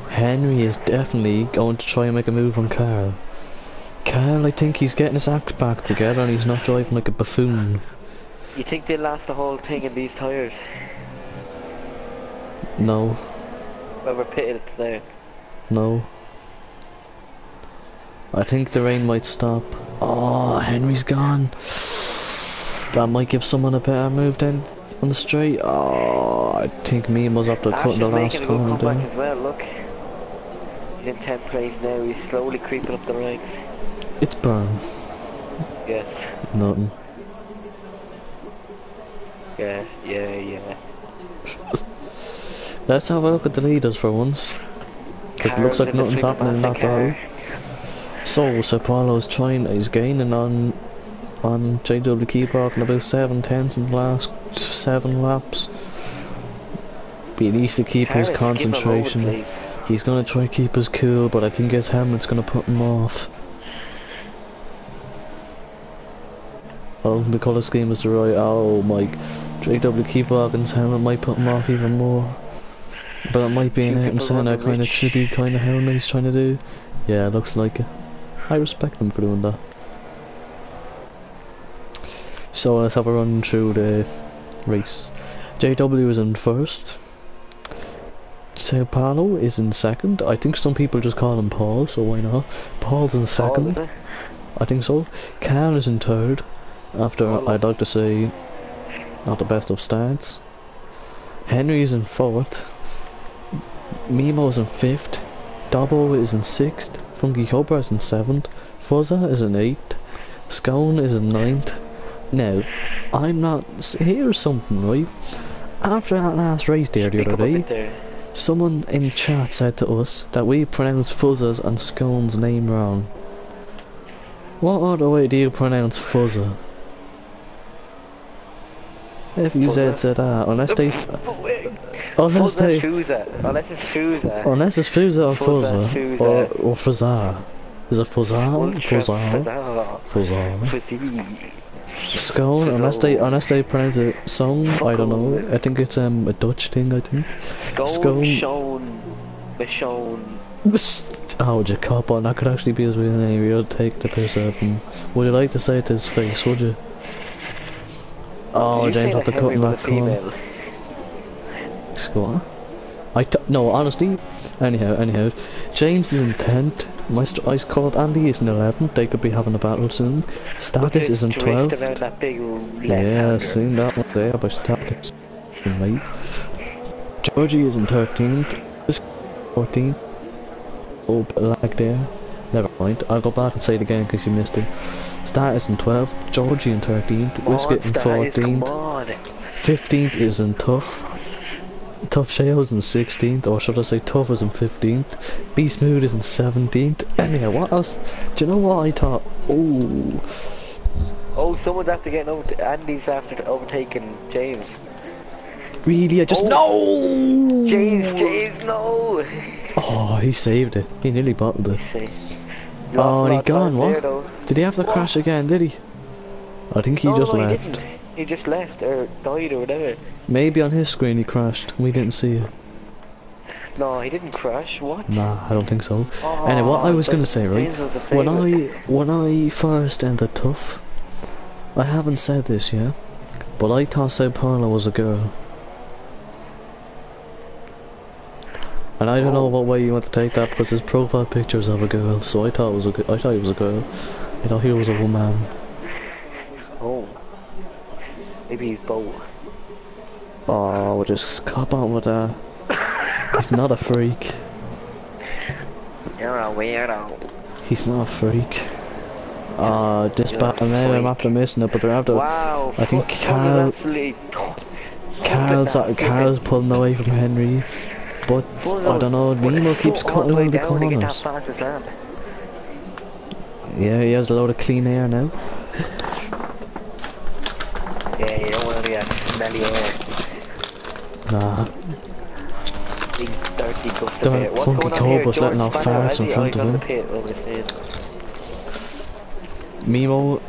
Henry is definitely going to try and make a move on Carl. Carl, I think he's getting his act back together and he's not driving like a buffoon. You think they'll last the whole thing in these tyres? No. Well, we're pitted now. No. I think the rain might stop. Oh, Henry's gone. That might give someone a better move then on the straight. Oh, I think Mima's up to cutting the last corner down. As well, look. He's in 10th place now. He's slowly creeping up the ranks. It's Burn. Yes. Nothing. Yeah. Let's have a look at the leaders for once. It looks like nothing's happening in that battle. So, Sir Paulo's trying, he's gaining on JW Keypark in about 7/10 in the last 7 laps. But he needs to keep his concentration. He's going to try to keep his cool, but I think his helmet's going to put him off. Oh, the colour scheme is the right. Oh, Mike. JW Keypark's helmet might put him off even more. But it might be an out and centre kind of chippy kind of helmet he's trying to do. Yeah, it looks like it. I respect him for doing that. So let's have a run through the race. JW is in first. Sao Paulo is in second. I think some people just call him Paul, so why not? Paul's in second. I think so. Khan is in third. After, I'd like to say, not the best of starts. Henry is in fourth. Mimo is in fifth. Dobbo is in sixth. Funky Cobra is in seventh. Fuzza is in eighth. Scone is in ninth. Now, I'm not... Here's something, right? After that last race there the other day, someone in chat said to us that we pronounced Fuzza's and Scone's name wrong. What other way do you pronounce Fuzza? If you said that, unless they... Unless they... Unless it's Fuzza. Unless it's Fuzza or Fuzza. Or Fuzza. Is it Fuzza? Fuzza. Scone, unless they pronounce it song, I don't know. I think it's a Dutch thing, I think. Scone, Sean, Michonne. Oh, would you cop on? That could actually be his real name. You'd take the piss out of him. Would you like to say it to his face, would you? Oh, James have to cut him that corn. Squat? No, honestly. Anyhow. James is in 10th. I called Andy is in 11th. They could be having a battle soon. Status is in 12th. Yeah, seen that one there by Status. Right. Georgie is in 13th. 14th. Oh, bit of lag there. Never mind. I'll go back and say it again because you missed it. Status in 12th. Georgie in 13th. Whisket in 14th. 15th is in TUF. TUF Shales in 16th, or should I say TUF is in 15th. Beast Mood is in 17th. Anyhow, what else? Do you know what I thought? Oh, someone's after getting over. Andy's after overtaking James. Really? I just no. James, no. Oh, he saved it. He nearly bottled it. Oh, and he gone. What? Did he have to crash again? Did he? I think he just left. He didn't. He just left or died or whatever. Maybe on his screen he crashed. We didn't see it. No, he didn't crash. What? Nah, I don't think so. Anyway, what I was gonna say, right? When I first entered TUF, I haven't said this yet, but I thought Sao Paulo was a girl. And I don't know what way you want to take that because his profile pictures of a girl, so I thought he was a girl. I thought he was a woman. Oh. Maybe he's both. Oh, we'll just cop on with that. He's not a freak. You're a weirdo. He's not a freak. This battle now I'm after missing it, but they're after. Wow. I think Carl's pulling away from Henry, but I don't know. Nemo keeps cutting around the corners. Yeah, he has a load of clean air now. Yeah, you don't want to get smelly air. Nah. Big dirty gust of air. Don't funky Cobras letting off farts in front of him. Mimo.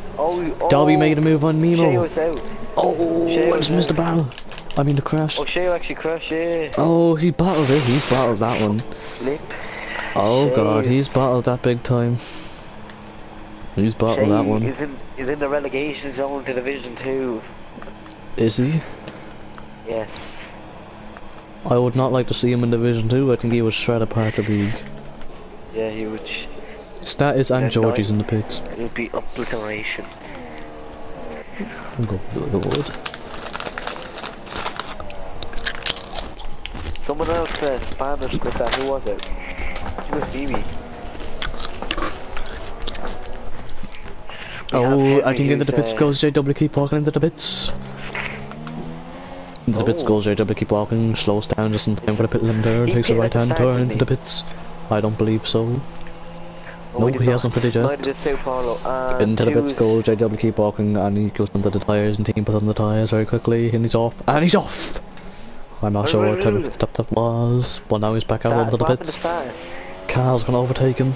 Dobby made a move on Mimo. Shay was out. Oh, I just missed the battle. I mean the crash. Oh, Shay actually crashed, yeah. Oh, he battled it. He's battled that one. Lip. Oh god, he's battled that big time. He's battled that one. Is in the relegation zone to Division 2. Is he? Yes. I would not like to see him in Division 2. I think he would shred apart the league. Yeah, he would. Status and Georgie's in the pits. It would be obliteration. Oh god. Someone else spammed us with that. Who was it? It was Phoebe. Oh, I think into the pits goes JW, keep walking into the pits. Into the pits goes JW, keep walking, slows down just in time for the pit limiter, takes a right hand turn into the pits. I don't believe so. No, he hasn't put it yet. Into the pits goes JW, keep walking, and he goes into the tyres and team puts on the tyres very quickly, and he's off, and he's off! I'm not sure what type of stop that was, but now he's back out into the pits. Carl's gonna overtake him.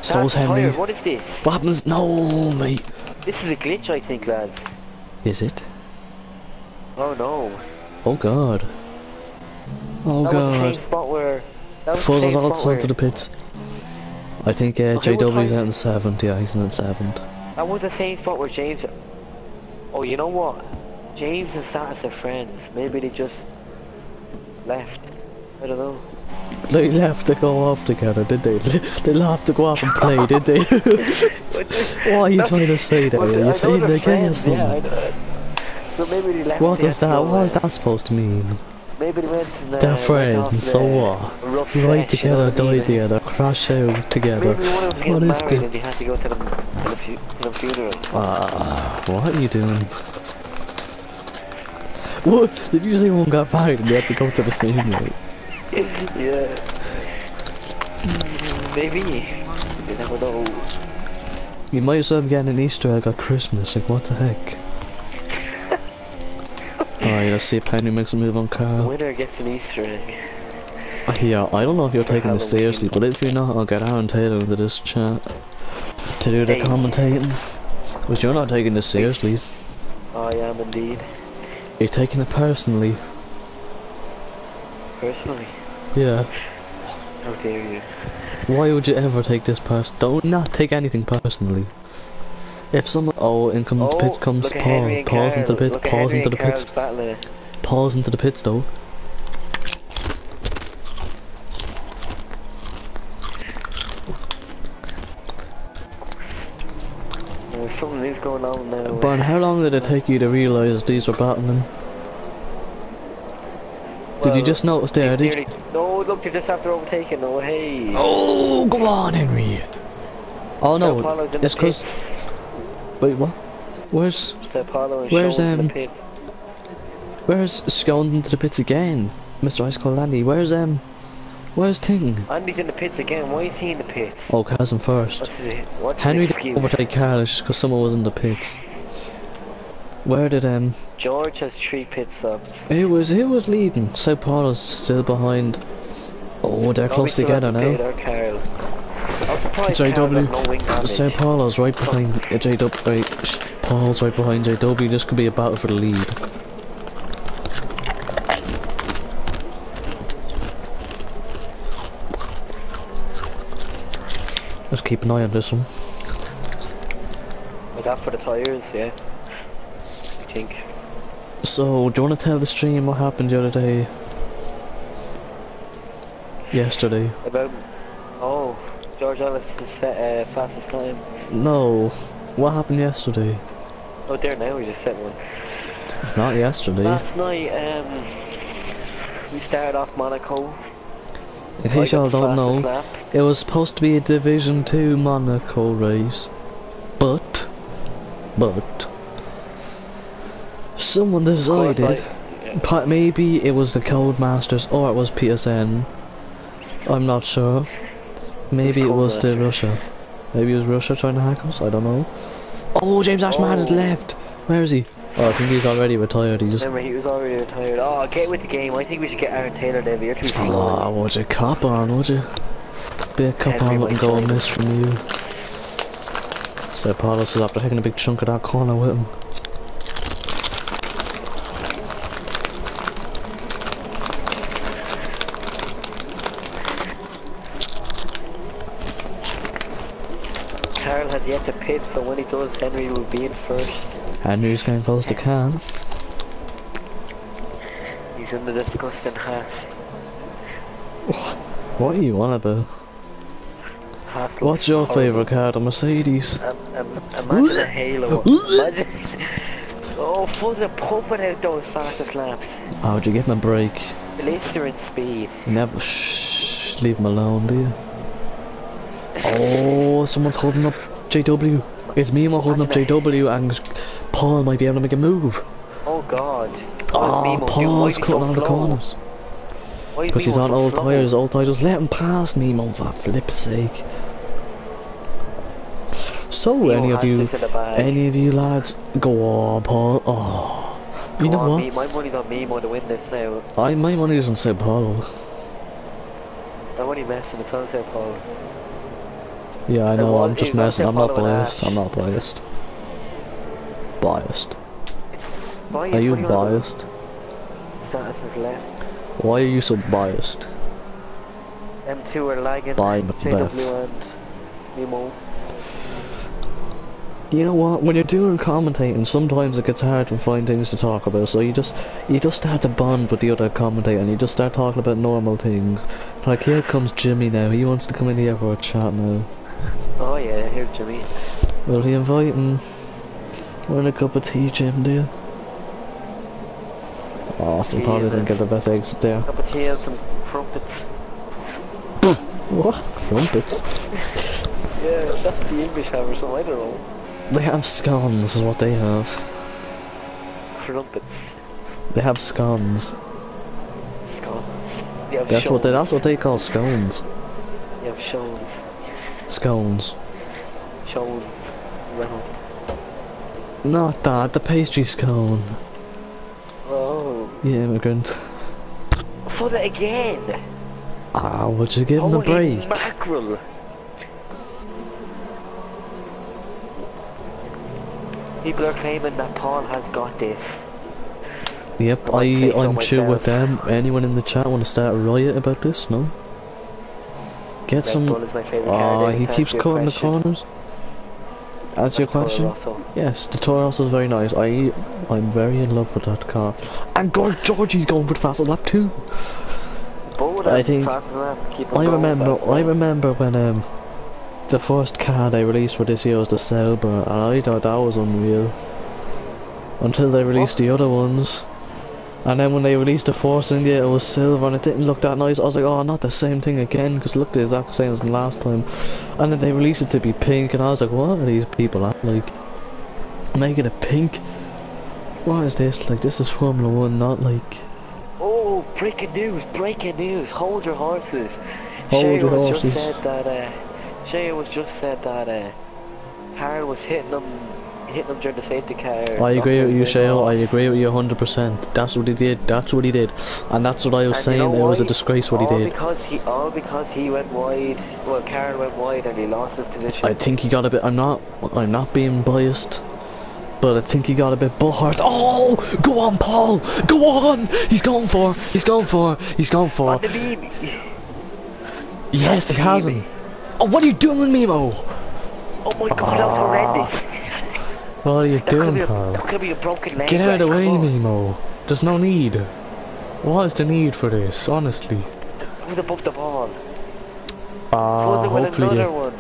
So's Henry. What is this? What happens? No, mate. This is a glitch, I think, lads. Is it? Oh no. Oh god. Oh god. Fuzzles all onto the pits. I think JW's out in 7th, yeah, he's in 7th. That was the same spot where James... Oh, you know what? James and Status are friends. Maybe they just left. I don't know. They left to go off together, did they? They left to go off and play, did they? What are you trying to say there? You're saying they're gay or something? Yeah, so maybe they left. What is that supposed to mean? Maybe they went and, they're friends, so what? Ride together, die together, crash out together. Maybe one of them was married and they had to go to the funeral. What are you doing? What? Did you say one got married and they had to go to the funeral? Yeah. Maybe. You never know. You might as well be getting an Easter egg at Christmas, like what the heck? Alright, let's see if Henry makes a move on Carl. The winner gets an Easter egg. Yeah, I don't know if you're taking this seriously, but if you're not, I'll get Aaron Taylor into this chat to do the commentating. Because you're not taking this seriously. I am indeed. You're taking it personally. Personally? Yeah. How dare you? Why would you ever take this Don't not take anything personally. If someone in the pit comes look at Paul, Henry and pause into the Carl. pit, Look at pause Henry into and the pit, Carl's battling. pause into the pits though. Something is going on now. Brian, how long did it take you to realise these were battling? Well, did you just notice there? No, look, you're just after overtaking. Oh, hey. Oh, go on, Henry. Oh no, it's because. Wait, what? Where's Scones into the pits again, Mr. Ice Cold Andy? Where's Ting? Andy's in the pits again. Why is he in the pits? Oh, Kazim first. What's Henry didn't overtake Carl just because someone was in the pits. Where did George has 3 pit stops. Who was leading? Sao Paulo's still behind. Oh, they're close together now. JW. Sao Paulo's right behind JW. Right, Paul's right behind JW. This could be a battle for the lead. Let's keep an eye on this one. With that for the tyres, yeah. I think. So, do you want to tell the stream what happened the other day? Yesterday. About... Oh, George Ellis is fastest time. No. What happened yesterday? Oh, there now, we just set one. Not yesterday. Last night, we started off Monaco. In case y'all don't know, it was supposed to be a Division 2 Monaco race. But... someone decided... maybe it was the Codemasters or it was PSN. I'm not sure. Maybe it was the Russia. Maybe it was Russia trying to hack us, I don't know. Oh, James Ashman has left! Where is he? Oh, I think he's already retired, Remember, he was already retired. Oh, get with the game. I think we should get Aaron Taylor there, but you're too slow. Oh, would you cop on, would you? Be a cop on and go and miss from you. So Paulus is after taking a big chunk of that corner with him. Carl has yet to pit, so when he does, Henry will be in first. Henry's getting close to Can. He's in the disgusting hat. What are you on about? What's your favourite car? A Mercedes? Imagine a Halo. Imagine... Oh, fucking pumping out those fastest laps. Oh, would you give him a break? Blistering speed. Never. Shh. Leave him alone, do you? Oh, someone's holding up JW. It's me holding up JW, and Paul might be able to make a move. Oh god. Oh, Paul's cutting all the corners. Because he's on old tyres, just let him pass Nemo, for flip's sake. So, any of you lads, go on, Paul. Oh, you know what? My money's on Nemo to win this now. My money is on Sao Paulo. I'm only messing with Sao Paulo. Yeah, I know, I'm just messing, I'm not biased, Biased. Are you biased? Status is left. Why are you so biased? M2 are lagging. JW and Nemo. You know what, when you're doing commentating, sometimes it gets hard to find things to talk about, so you just start to bond with the other commentator and you just start talking about normal things. Like, here comes Jimmy now, he wants to come in here for a chat now. Oh yeah, here's Jimmy. Will he invite him? Want a cup of tea, Jim, do you? Oh, Austin probably didn't get the best exit there. Cup of tea and some crumpets. What? Crumpets? Yeah, that's the English have or something, I don't know. They have scones, is what they have. Crumpets. They have scones. Scones. That's what they call scones. You have shows. Scones. Shown. Well. Not that, the pastry scone. Oh. Yeah, immigrant. For that again! Ah, would you give him a break? Mackerel! People are claiming that Paul has got this. Yep, I'm chill with them. Anyone in the chat want to start a riot about this? No? Get Red some... Bull is my favourite car. he keeps cutting the corners. That's your question? Yes, the Toro Rosso is very nice. I'm very in love with that car. And Georgie's going for the fastest lap too. I think... I remember when the first car they released for this year was the Sauber, and I thought that was unreal. Until they released the other ones. And then when they released the Force India, it was silver and it didn't look that nice. I was like, oh, not the same thing again, because it looked the exact same as the last time. And then they released it to be pink, and I was like, what are these people at? Like, making it pink? What is this? Like, this is Formula 1, not like... Oh, breaking news, hold your horses. Hold your horses. Shea was just said that Karen was hitting them during the safety car. I agree with you, Shale. I agree with you 100%. That's what he did. That's what he did, and that's what I was saying. It was a disgrace what he did. Because he went wide. Well, Karen went wide and he lost his position. I think he got a bit. I'm not being biased, but I think he got a bit butthurt. Oh, go on, Paul. Go on. He's going for. On the beam. Yes, he has him. Oh, what are you doing, Mimo? Oh my God, that was horrendous. What are you doing, Paul? That could be a broken leg. Get out of the way, Mimo. There's no need. What is the need for this, honestly? It was above the ball. Hopefully. Another one.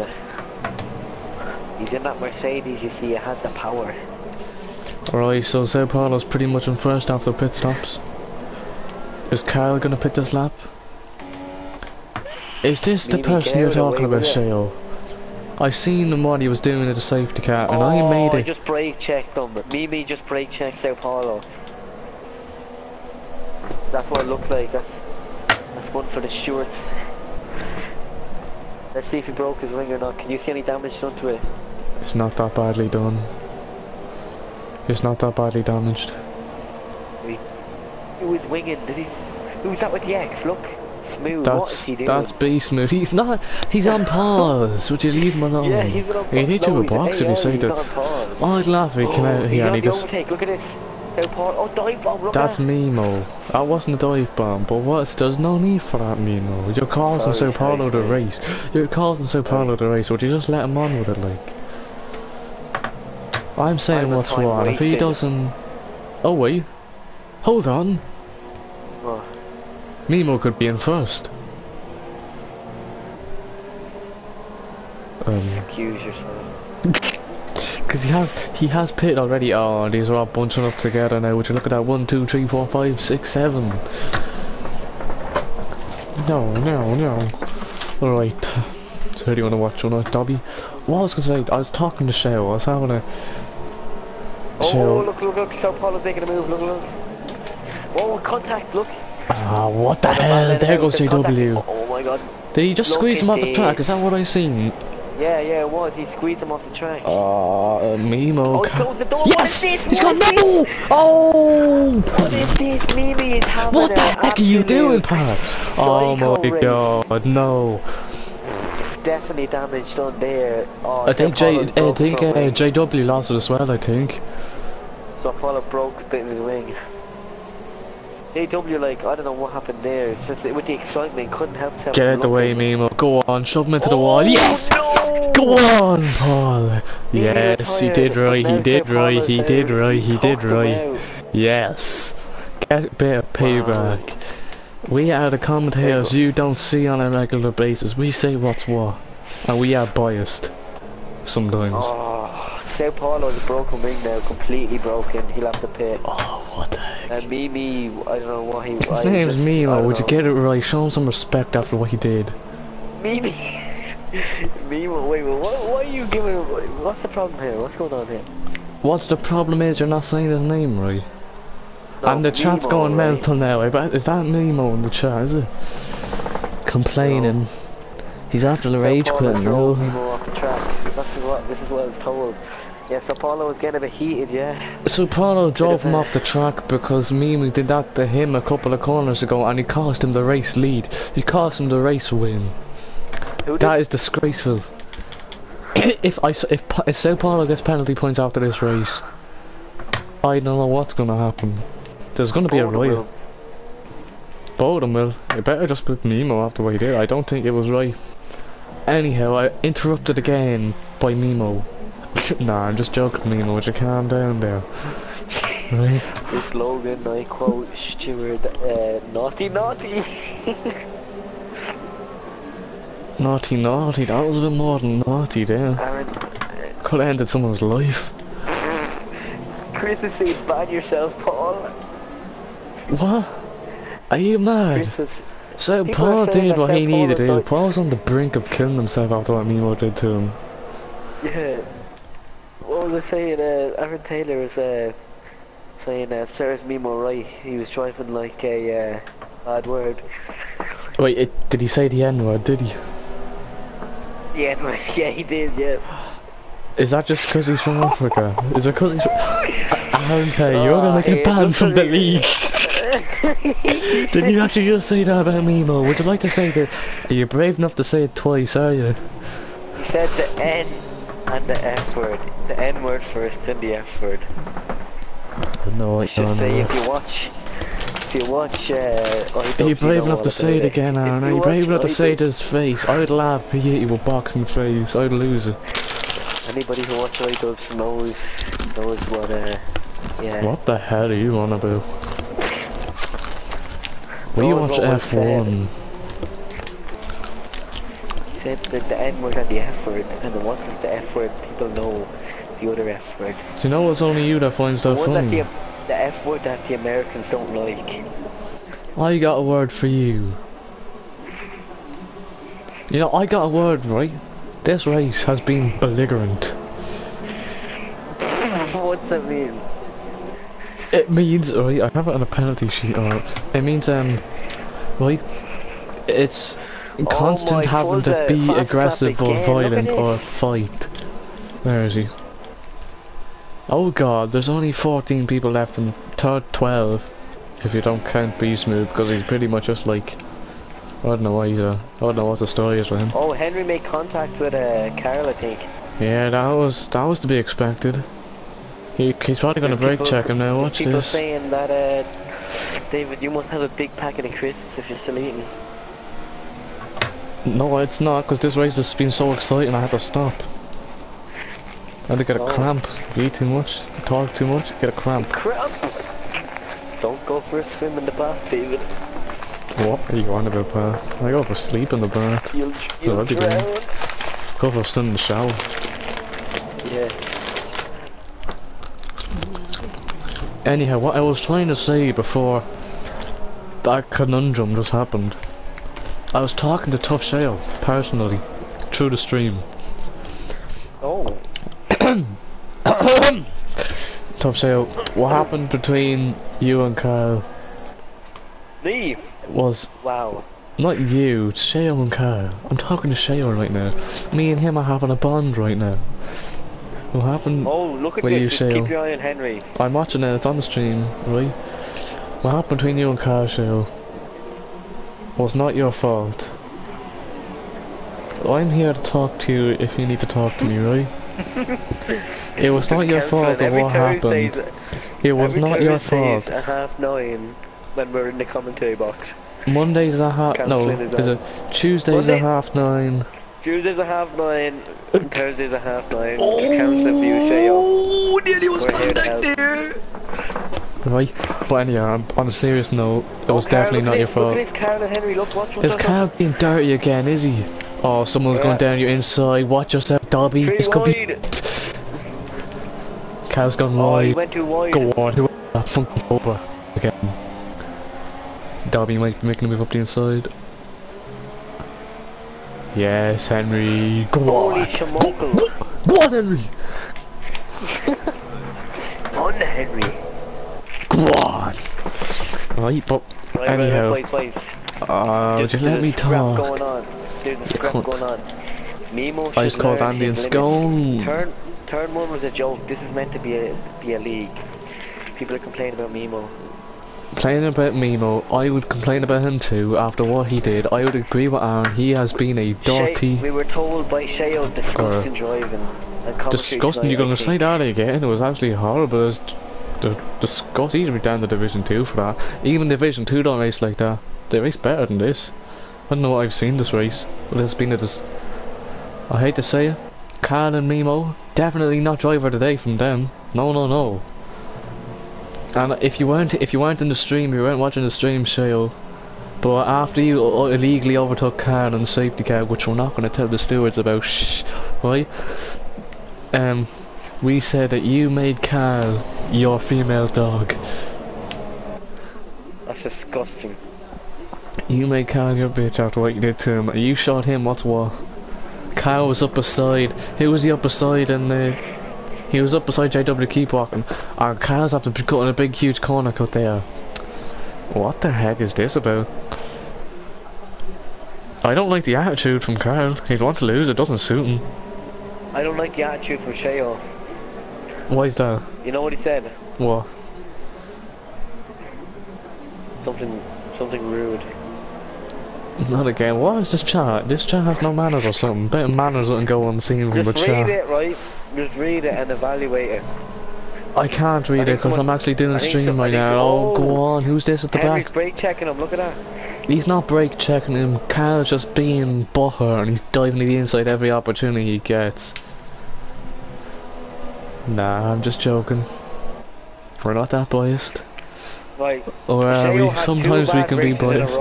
He's in that Mercedes, you see, it has the power. Alright, so Sao Paulo's pretty much in first after pit stops. Is Carl gonna pit this lap? Is this the person you're talking about, Shale? I seen him what he was doing at the safety car, and I made it. I just brake checked them. Mimi just brake checked Sao Paulo. That's what it looked like. That's one for the shorts. Let's see if he broke his wing or not. Can you see any damage done to it? It's not that badly done. It's not that badly damaged. He was winging, did he? Who was that with the X? Look. Smooth. What is he doing? That's B smooth. He's not. He's on pause. Would you leave him alone? Yeah, he's on pause. He'd hit you with a box if you say that. Oh, I'd laugh if he came out here and he just. Overtake. Look at this. Oh, dive bomb. That's Mimo. That wasn't a dive bomb. But there's no need for that, Mimo. You're causing Sao Paulo the race. You're causing Sao Paulo the race. Would you just let him on with it, like? I'm saying what's what. If he doesn't. Oh wait. Hold on. What? Mimo could be in first. Excuse yourself. Because he has pitted already. Oh, these are all bunching up together now. Would you look at that? 1, 2, 3, 4, 5, 6, 7. No. Alright. So who do you want to watch tonight, Dobby? What I was going to say, I was talking to Shell. I was having a... Oh, look. Sao Paulo's making a move. Look. Oh, contact, look. Ah, what the hell? There goes JW. Oh my God. Did he just squeeze him off the track? Is that what I seen? Yeah, it was. He squeezed him off the track. Mimo. Oh, he closed the door. Yes! He's got no! Oh! What is this? Mimi is having what the heck are you doing, Pat? Oh my God, no. Definitely damage done there. Oh, I think JW lost it as well, I think. So Paulo broke a bit of his wing. JW, like, I don't know what happened there. It's just with the excitement, couldn't help himself. Get out the way, Mimo. Go on, shove him into the wall. Yes! No! Go on, Paul. Yes, he did right. Yes. Get a bit of payback. Wow. We are the commentators you don't see on a regular basis. We say what's what. And we are biased. Sometimes. Oh, Sao Paulo's broken wing now, completely broken. He'll have to pit. Oh, what the heck? And Mimi, I don't know what he... His name's Mimo, would you get it right? Show him some respect after what he did. Mimi! Mimo, wait, what are you giving... What's the problem here? What's going on here? What's the problem is you're not saying his name right. No, and the chat's going mental now. I bet, is that Mimo in the chat, is it? Complaining. No. He's after the rage quitting, no? Mimo off the track. This is what I was told. Yeah, Sao Paulo was getting a bit heated, yeah. Sao Paulo drove him off the track because Mimi did that to him a couple of corners ago and he cost him the race lead. He cost him the race win. That is disgraceful. If Sao Paulo gets penalty points after this race, I don't know what's gonna happen. There's gonna be a riot. Both of them will. I better just put Mimo after what he did. I don't think it was right. Anyhow, I interrupted again by Mimo. Nah, I'm just joking, Mimo. Would you calm down there? Right. The slogan, I quote, Stewart, naughty, naughty. Naughty, naughty. That was a bit more than naughty there. Aaron, could have ended someone's life. Chris is saying, ban yourself, Paul. What? Are you mad? So Paul did what he needed to do. Paul was on the brink of killing himself after what Mimo did to him. Yeah. What was I saying? Aaron Taylor was saying serves Mimo right. He was driving like a bad word. Wait, did he say the N-word, did he? Yeah, yeah, he did, yeah. Is that just because he's from Africa? Is it because he's from... Okay, you're gonna get banned from the league. Did you actually just say that about Mimo? Would you like to say that? Are you brave enough to say it twice, are you? He said the N and the F word. The N word first, then the F word. No, I should say if you watch, are you brave enough to say it again, Aaron? Are you brave enough to say it to his face? I'd laugh if he hit you with boxing face. I'd lose it. Anybody who watches iDubbbz knows what, yeah. What the hell are you on about? We watch F1. He said that the N word and the F word, and what is the F word? People know the other F word. Do you know it's only you that finds that funny? The F word that the Americans don't like. I got a word for you. You know, I got a word, right? This race has been belligerent. What's that mean? It means, right, I have it on a penalty sheet, it means, right, it's constant having to be aggressive or violent or fight. Where is he? Oh god, there's only 14 people left in third 12, if you don't count Beast Move, because he's pretty much just like, I don't know why he's I don't know what the story is with him. Oh, Henry made contact with Carl, I think. Yeah, that was to be expected. He's probably gonna brake check him now, watch people this. Saying that, David, you must have a big packet of crisps if you're still eating. No, it's not, because this race has been so exciting I had to stop. I had to get a cramp. If you eat too much, talk too much, get a cramp. Cramp? Don't go for a swim in the bath, David. What are you on about, pal? I go for sleep in the bath. You'll drown. Go for a swim in the shower. Yeah. Anyhow, what I was trying to say before that conundrum just happened, I was talking to TUF F1 personally through the stream. Oh. TUF F1, what happened between you and Carl? Me? Was wow. Not you, it's Shale and Carl. I'm talking to Shale right now. Me and him are having a bond right now. What happened? Oh, look at with this. you, Just Shale? keep your eye on Henry. I'm watching it. It's on the stream, right? What happened between you and Carl, Shale, was not your fault. I'm here to talk to you if you need to talk to me, right? It was not your fault of what happened. It was not your fault. At 9:30 when we're in the commentary box. Mondays at is it Tuesdays at 9:30? Tuesdays at 9:30 and Thursdays at 9:30. Count the view, Shale. Oh, nearly was contact there. Right, but anyhow, on a serious note, it was definitely not your fault. Look at this, Carl and Henry, look, watch. Is Carl being dirty again, is he? Oh, someone's going down your inside. Watch yourself, Dobby. This could be. Carl's gone wide. He went too wide. Go on, who funky over again. Dobby might be making a move up the inside. Yes, Henry. Go on. Go on, Henry. On Henry. Go on. Right, but anyhow. Would you let me talk? Going on. There's a scrap going on. Mimo I just called Andy and Scone. Turn one was a joke. This is meant to be a league. People are complaining about Mimo. Complaining about Mimo, I would complain about him too after what he did. I would agree with Aaron, he has been a dirty... We were told by Shale disgusting driving. And disgusting, you're gonna say that again? It was actually horrible. They're disgusting. He's down to Division 2 for that. Even Division 2 don't race like that. They race better than this. I don't know what I've seen this race, but it's been I hate to say it. Carl and Mimo, definitely not driver today from them. No, no, no. And if you weren't in the stream, you weren't watching the stream, Shale. But after you illegally overtook Carl on the safety car, which we're not going to tell the stewards about, right? We said that you made Carl your female dog. That's disgusting. You made Carl your bitch after what you did to him. You shot him, what's what? Carl was up beside. Who was he up beside? And he was up beside JW Keep Walking. And Carl's after cutting a big, huge corner cut there. What the heck is this about? I don't like the attitude from Carl. He'd want to lose, it doesn't suit him. I don't like the attitude from Sheo. Why is that? You know what he said? What? Something rude. Not again. What is this chat? This chat has no manners or something. Bit of manners wouldn't go unseen from the chat. Just read it, right? Just read it and evaluate it. I can't read it because I'm actually doing a stream right now. Oh, go on. Who's this at the Henry's back? brake checking him. Look at that. He's not brake checking him. Carl's just being butthurt and he's diving to the inside every opportunity he gets. Nah, I'm just joking. We're not that biased. Right. Or are we? Sometimes we can be biased.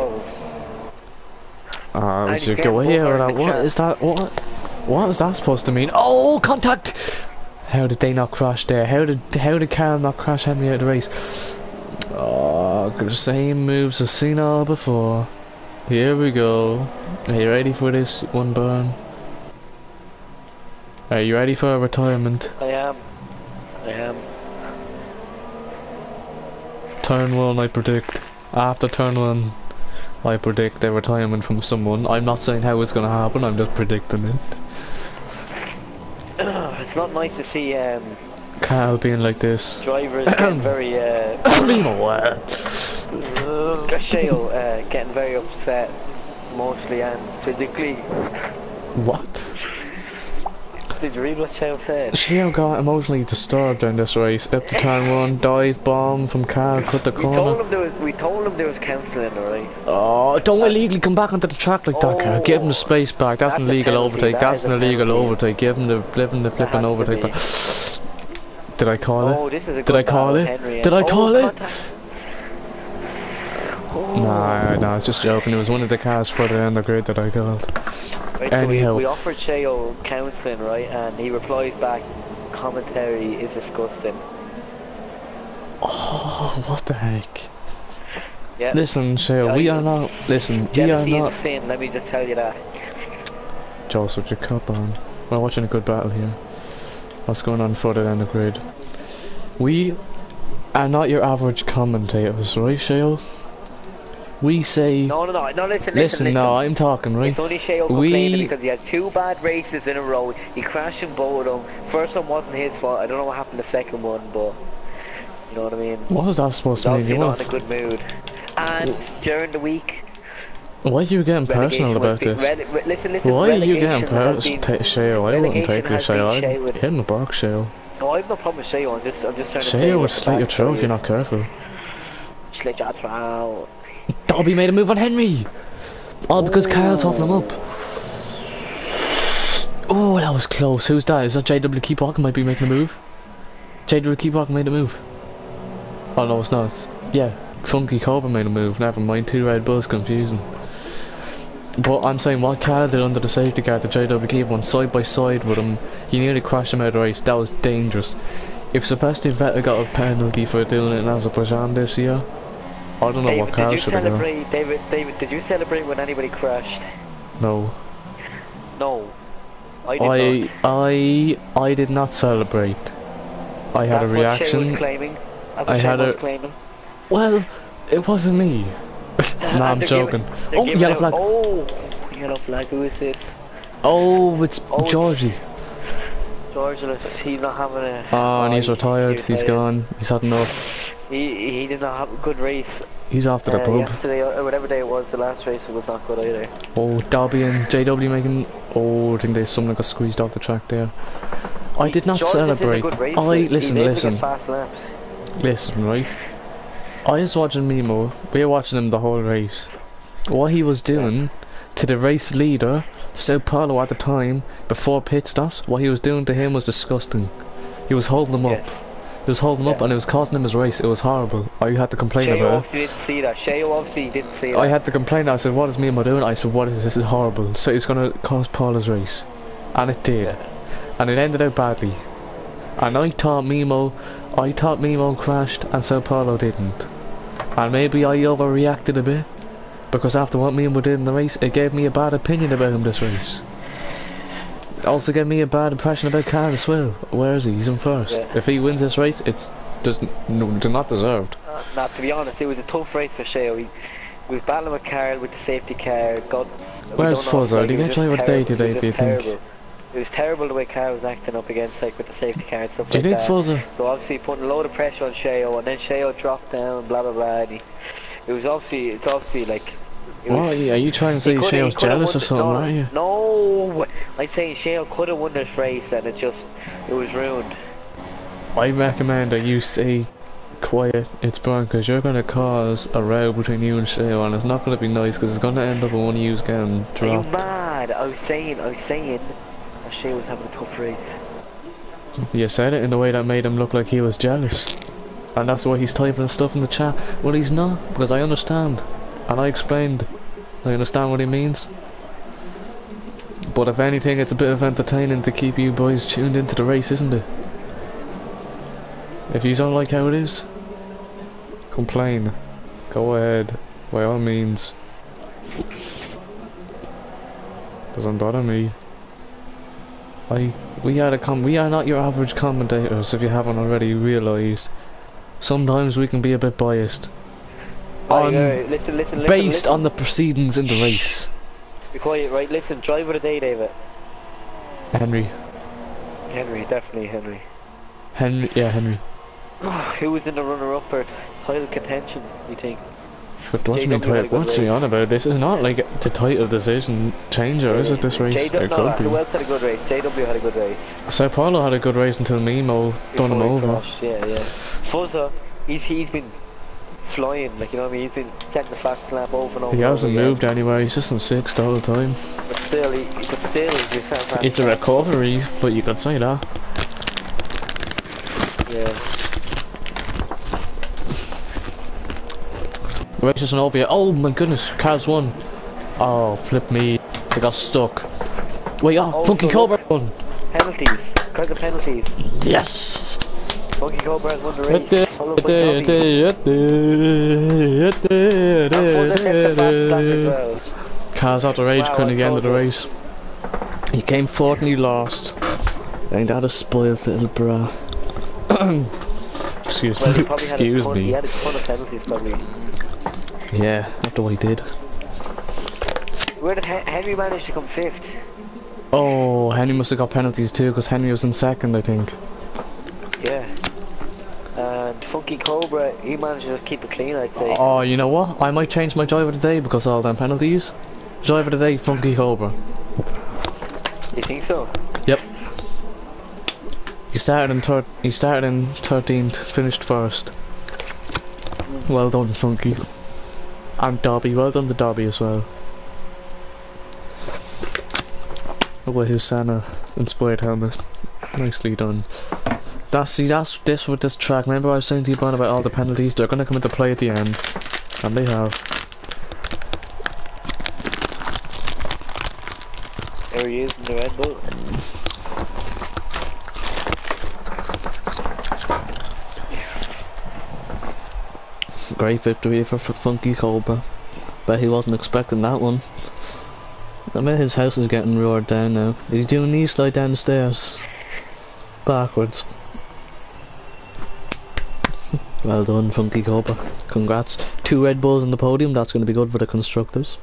We should go here or that. What is that? What is that supposed to mean? Oh, contact! How did they not crash there? How did Carl not crash Henry out of the race? Oh, the same moves I've seen all before. Here we go. Are you ready for this one, Burn? Are you ready for a retirement? I am. Turn 1, I predict. After turn 1, I predict a retirement from someone. I'm not saying how it's gonna happen, I'm just predicting it. It's not nice to see Carl being like this. drivers getting very Shale getting very upset emotionally and physically. What? Did you read what Shale said? Shale got emotionally disturbed in this race. Up to turn 1, dive bomb from Carl, cut the corner. We told him there was counselling, alright? Oh, don't illegally come back onto the track like that, Carl. Give him the space back. That's an illegal overtake. That's an illegal overtake. Give him the flipping overtake back. Did I call it? Did I call it? Did I call it? Nah, it's just joking. It was one of the cars further down the grid that I called. Right, Anyhow. so we offered Sheo counselling, right? And he replies back, commentary is disgusting. Oh, what the heck? Yeah. Listen, Sheo, we are not... Listen, we are not... Jealousy is sin, let me just tell you that. Joss, with your cup on. We're watching a good battle here. What's going on further down the grid? We are not your average commentators, right, Shale? We say... No, listen. No, I'm talking, right? It's only Sheo complaining because he had 2 bad races in a row. He crashed in both of them. First one wasn't his fault. I don't know what happened the second one, but... You know what I mean? What was that supposed to mean? He's not in a good mood. And during the week... Why are you getting personal about this? Listen, why are you getting personal? Shale, I wouldn't take it, Shale. I'd hit in the box, Shale. No, I have no problem with Sheo. I'm just trying to say... Shale would slit your throat if you're not careful. Slit your throat. Dobby made a move on Henry! All because Carl's holding him up. Oh, that was close. Who's that? Is that JW Keep Walking might be making a move? JW Keep Walking made a move. Oh no, it's not. Yeah, Funky Cobra made a move. Never mind, 2 Red Bulls, confusing. But I'm saying what Carl did under the safety car to JW Keep went side by side with him. He nearly crashed him out of the race. That was dangerous. If Sebastian Vettel got a penalty for doing it in Azerbaijan this year, I don't know David, what Carl should have done. David, did you celebrate when anybody crashed? No. No. I did not celebrate. I had a reaction. Was claiming. Claiming. Well, it wasn't me. Nah, I'm joking. Oh, yellow flag. Oh, yellow flag. Who is this? Oh, it's Georgie. Georgie, he's not having a... Oh, and he's retired. He's gone. He's had enough. He did not have a good race. He's after the pub. Yesterday, or whatever day it was, the last race was not good either. Oh, Dobby and JW making... Oh, I think someone got squeezed off the track there. I did not celebrate. Listen. Listen, right? I was watching Mimo. We were watching him the whole race. What he was doing to the race leader, Sao Paulo at the time, before pit stops, what he was doing to him was disgusting. He was holding him up. He was holding him up and it was costing him his race. It was horrible. I had to complain Sheo about obviously didn't see that. Sheo obviously didn't see that. I had to complain. I said, what is Mimo doing? I said, what is this? This is horrible. So it's going to cost Paul his race. And it did. Yeah. And it ended out badly. And I thought Mimo crashed and Sao Paulo didn't. And maybe I overreacted a bit. Because after what Mimo did in the race, it gave me a bad opinion about him this race. It also gave me a bad impression about Carl as well. Where is he? He's in first. Yeah. If he wins this race, it's not deserved. Nah, to be honest, it was a tough race for Sheo. We was battling with Carl with the safety car. Where's Fuzzer? Did he get driver today, do you think? It was terrible the way Carl was acting up against, like, with the safety car and stuff like that. Do you think Fuzzer? So obviously putting a load of pressure on Sheo, and then Sheo dropped down, blah blah blah. And it's obviously like. What are you trying to say Sheo's jealous or something, are you? No, I'm saying Sheo could have won this race and it was ruined. I recommend that you stay quiet, it's Brian, because you're going to cause a row between you and Sheo, and it's not going to be nice because it's going to end up in one of you getting dropped. Are you mad? I was saying that Sheo was having a tough race. You said it in a way that made him look like he was jealous. And that's why he's typing stuff in the chat. Well, he's not, because I understand. And I explained. I understand what he means. But if anything, it's a bit of entertaining to keep you boys tuned into the race, isn't it? If you don't like how it is, complain. Go ahead, by all means. Doesn't bother me. We are not your average commentators, if you haven't already realised. Sometimes we can be a bit biased. Based on the proceedings in the race. Be quiet, right? Listen, driver of the day, David. Henry, definitely Henry. Henry. Who was in the runner-up or title contention, you think? But what's he on about? This is not like the title decision changer, is it, this race? It could be. Who else had a good race? JW had a good race. Sao Paulo had a good race until Mimo done him over. Yeah. Fuzzer, he's been flying, like, you know what I mean? He's been getting the fast lap over and over. He hasn't moved anywhere, he's just in sixth all the time. But still, he's fast. It's a recovery, but you could say that. Yeah. The race isn't over yet. Oh my goodness, Carl's won. Oh, flip me. They got stuck. Wait, Funky Cobra won. Penalties. Because of penalties. Yes! Funky Cobra has won the race. Carl's out the rage, couldn't get into the race. He came fourth and he lost. Ain't that a spoiled little bra? Excuse me. He had a ton of penalties, probably. Yeah, after what he did. Where did Henry manage to come fifth? Oh, Henry must have got penalties too, because Henry was in second, I think. Yeah. And Funky Cobra, he managed to keep it clean, I'd say. Oh, you know what? I might change my driver today because of all them penalties. Driver today, Funky Cobra. You think so? Yep. He started in 13th, finished first. Well done, Funky. And Dobby, well done to Dobby as well. With his Santa inspired helmet. Nicely done. That's this with this track. Remember I was saying to you, Brian, about all the penalties? They're gonna come into play at the end. And they have. There he is in the Red Bull. Great victory for Funky Cobra. Bet he wasn't expecting that one. I bet his house is getting roared down now. Is he doing knee slide down the stairs? Backwards. Well done, Funky Cobra. Congrats. 2 Red Bulls on the podium, that's going to be good for the constructors.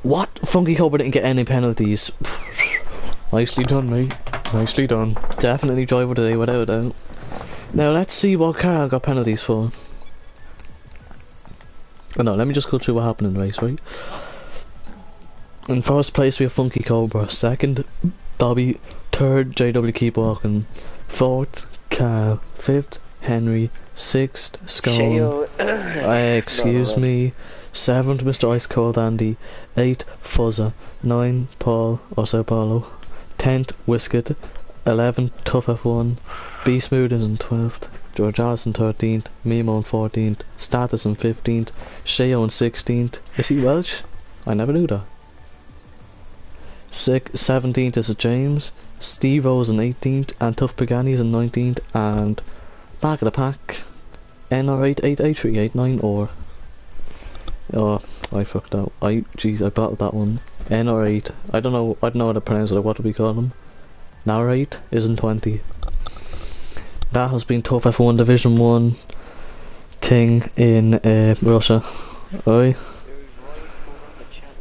What? Funky Cobra didn't get any penalties. Nicely done, mate. Nicely done. Definitely driver today, without a doubt. Now let's see what car got penalties for. Oh no, let me just go through what happened in the race, right? In first place we have Funky Cobra, second Dobby, third JW Keep Walking, fourth Carl. 5th, Henry. 6th, Scone. Excuse me. 7th, Mr. Ice Cold Andy. 8th, Fuzzer. 9th, Paul or Sao Paulo. 10th, Whisket. 11th, TUF F1. B Smooth is in 12th. George Allison 13th. Mimo in 14th. Status in 15th. Sheo in 16th. Is he Welsh? I never knew that. 17th is James. Steve O's in 18th. And Tough Pagani's in 19th. And back of the pack, NR888389 or oh, I fucked out. Jeez, I battled that one. NR8. I don't know how to pronounce it. What do we call them? Narrate is in 20. That has been TUF F1 Division 1 thing in Russia. Oi.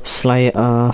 Slayer.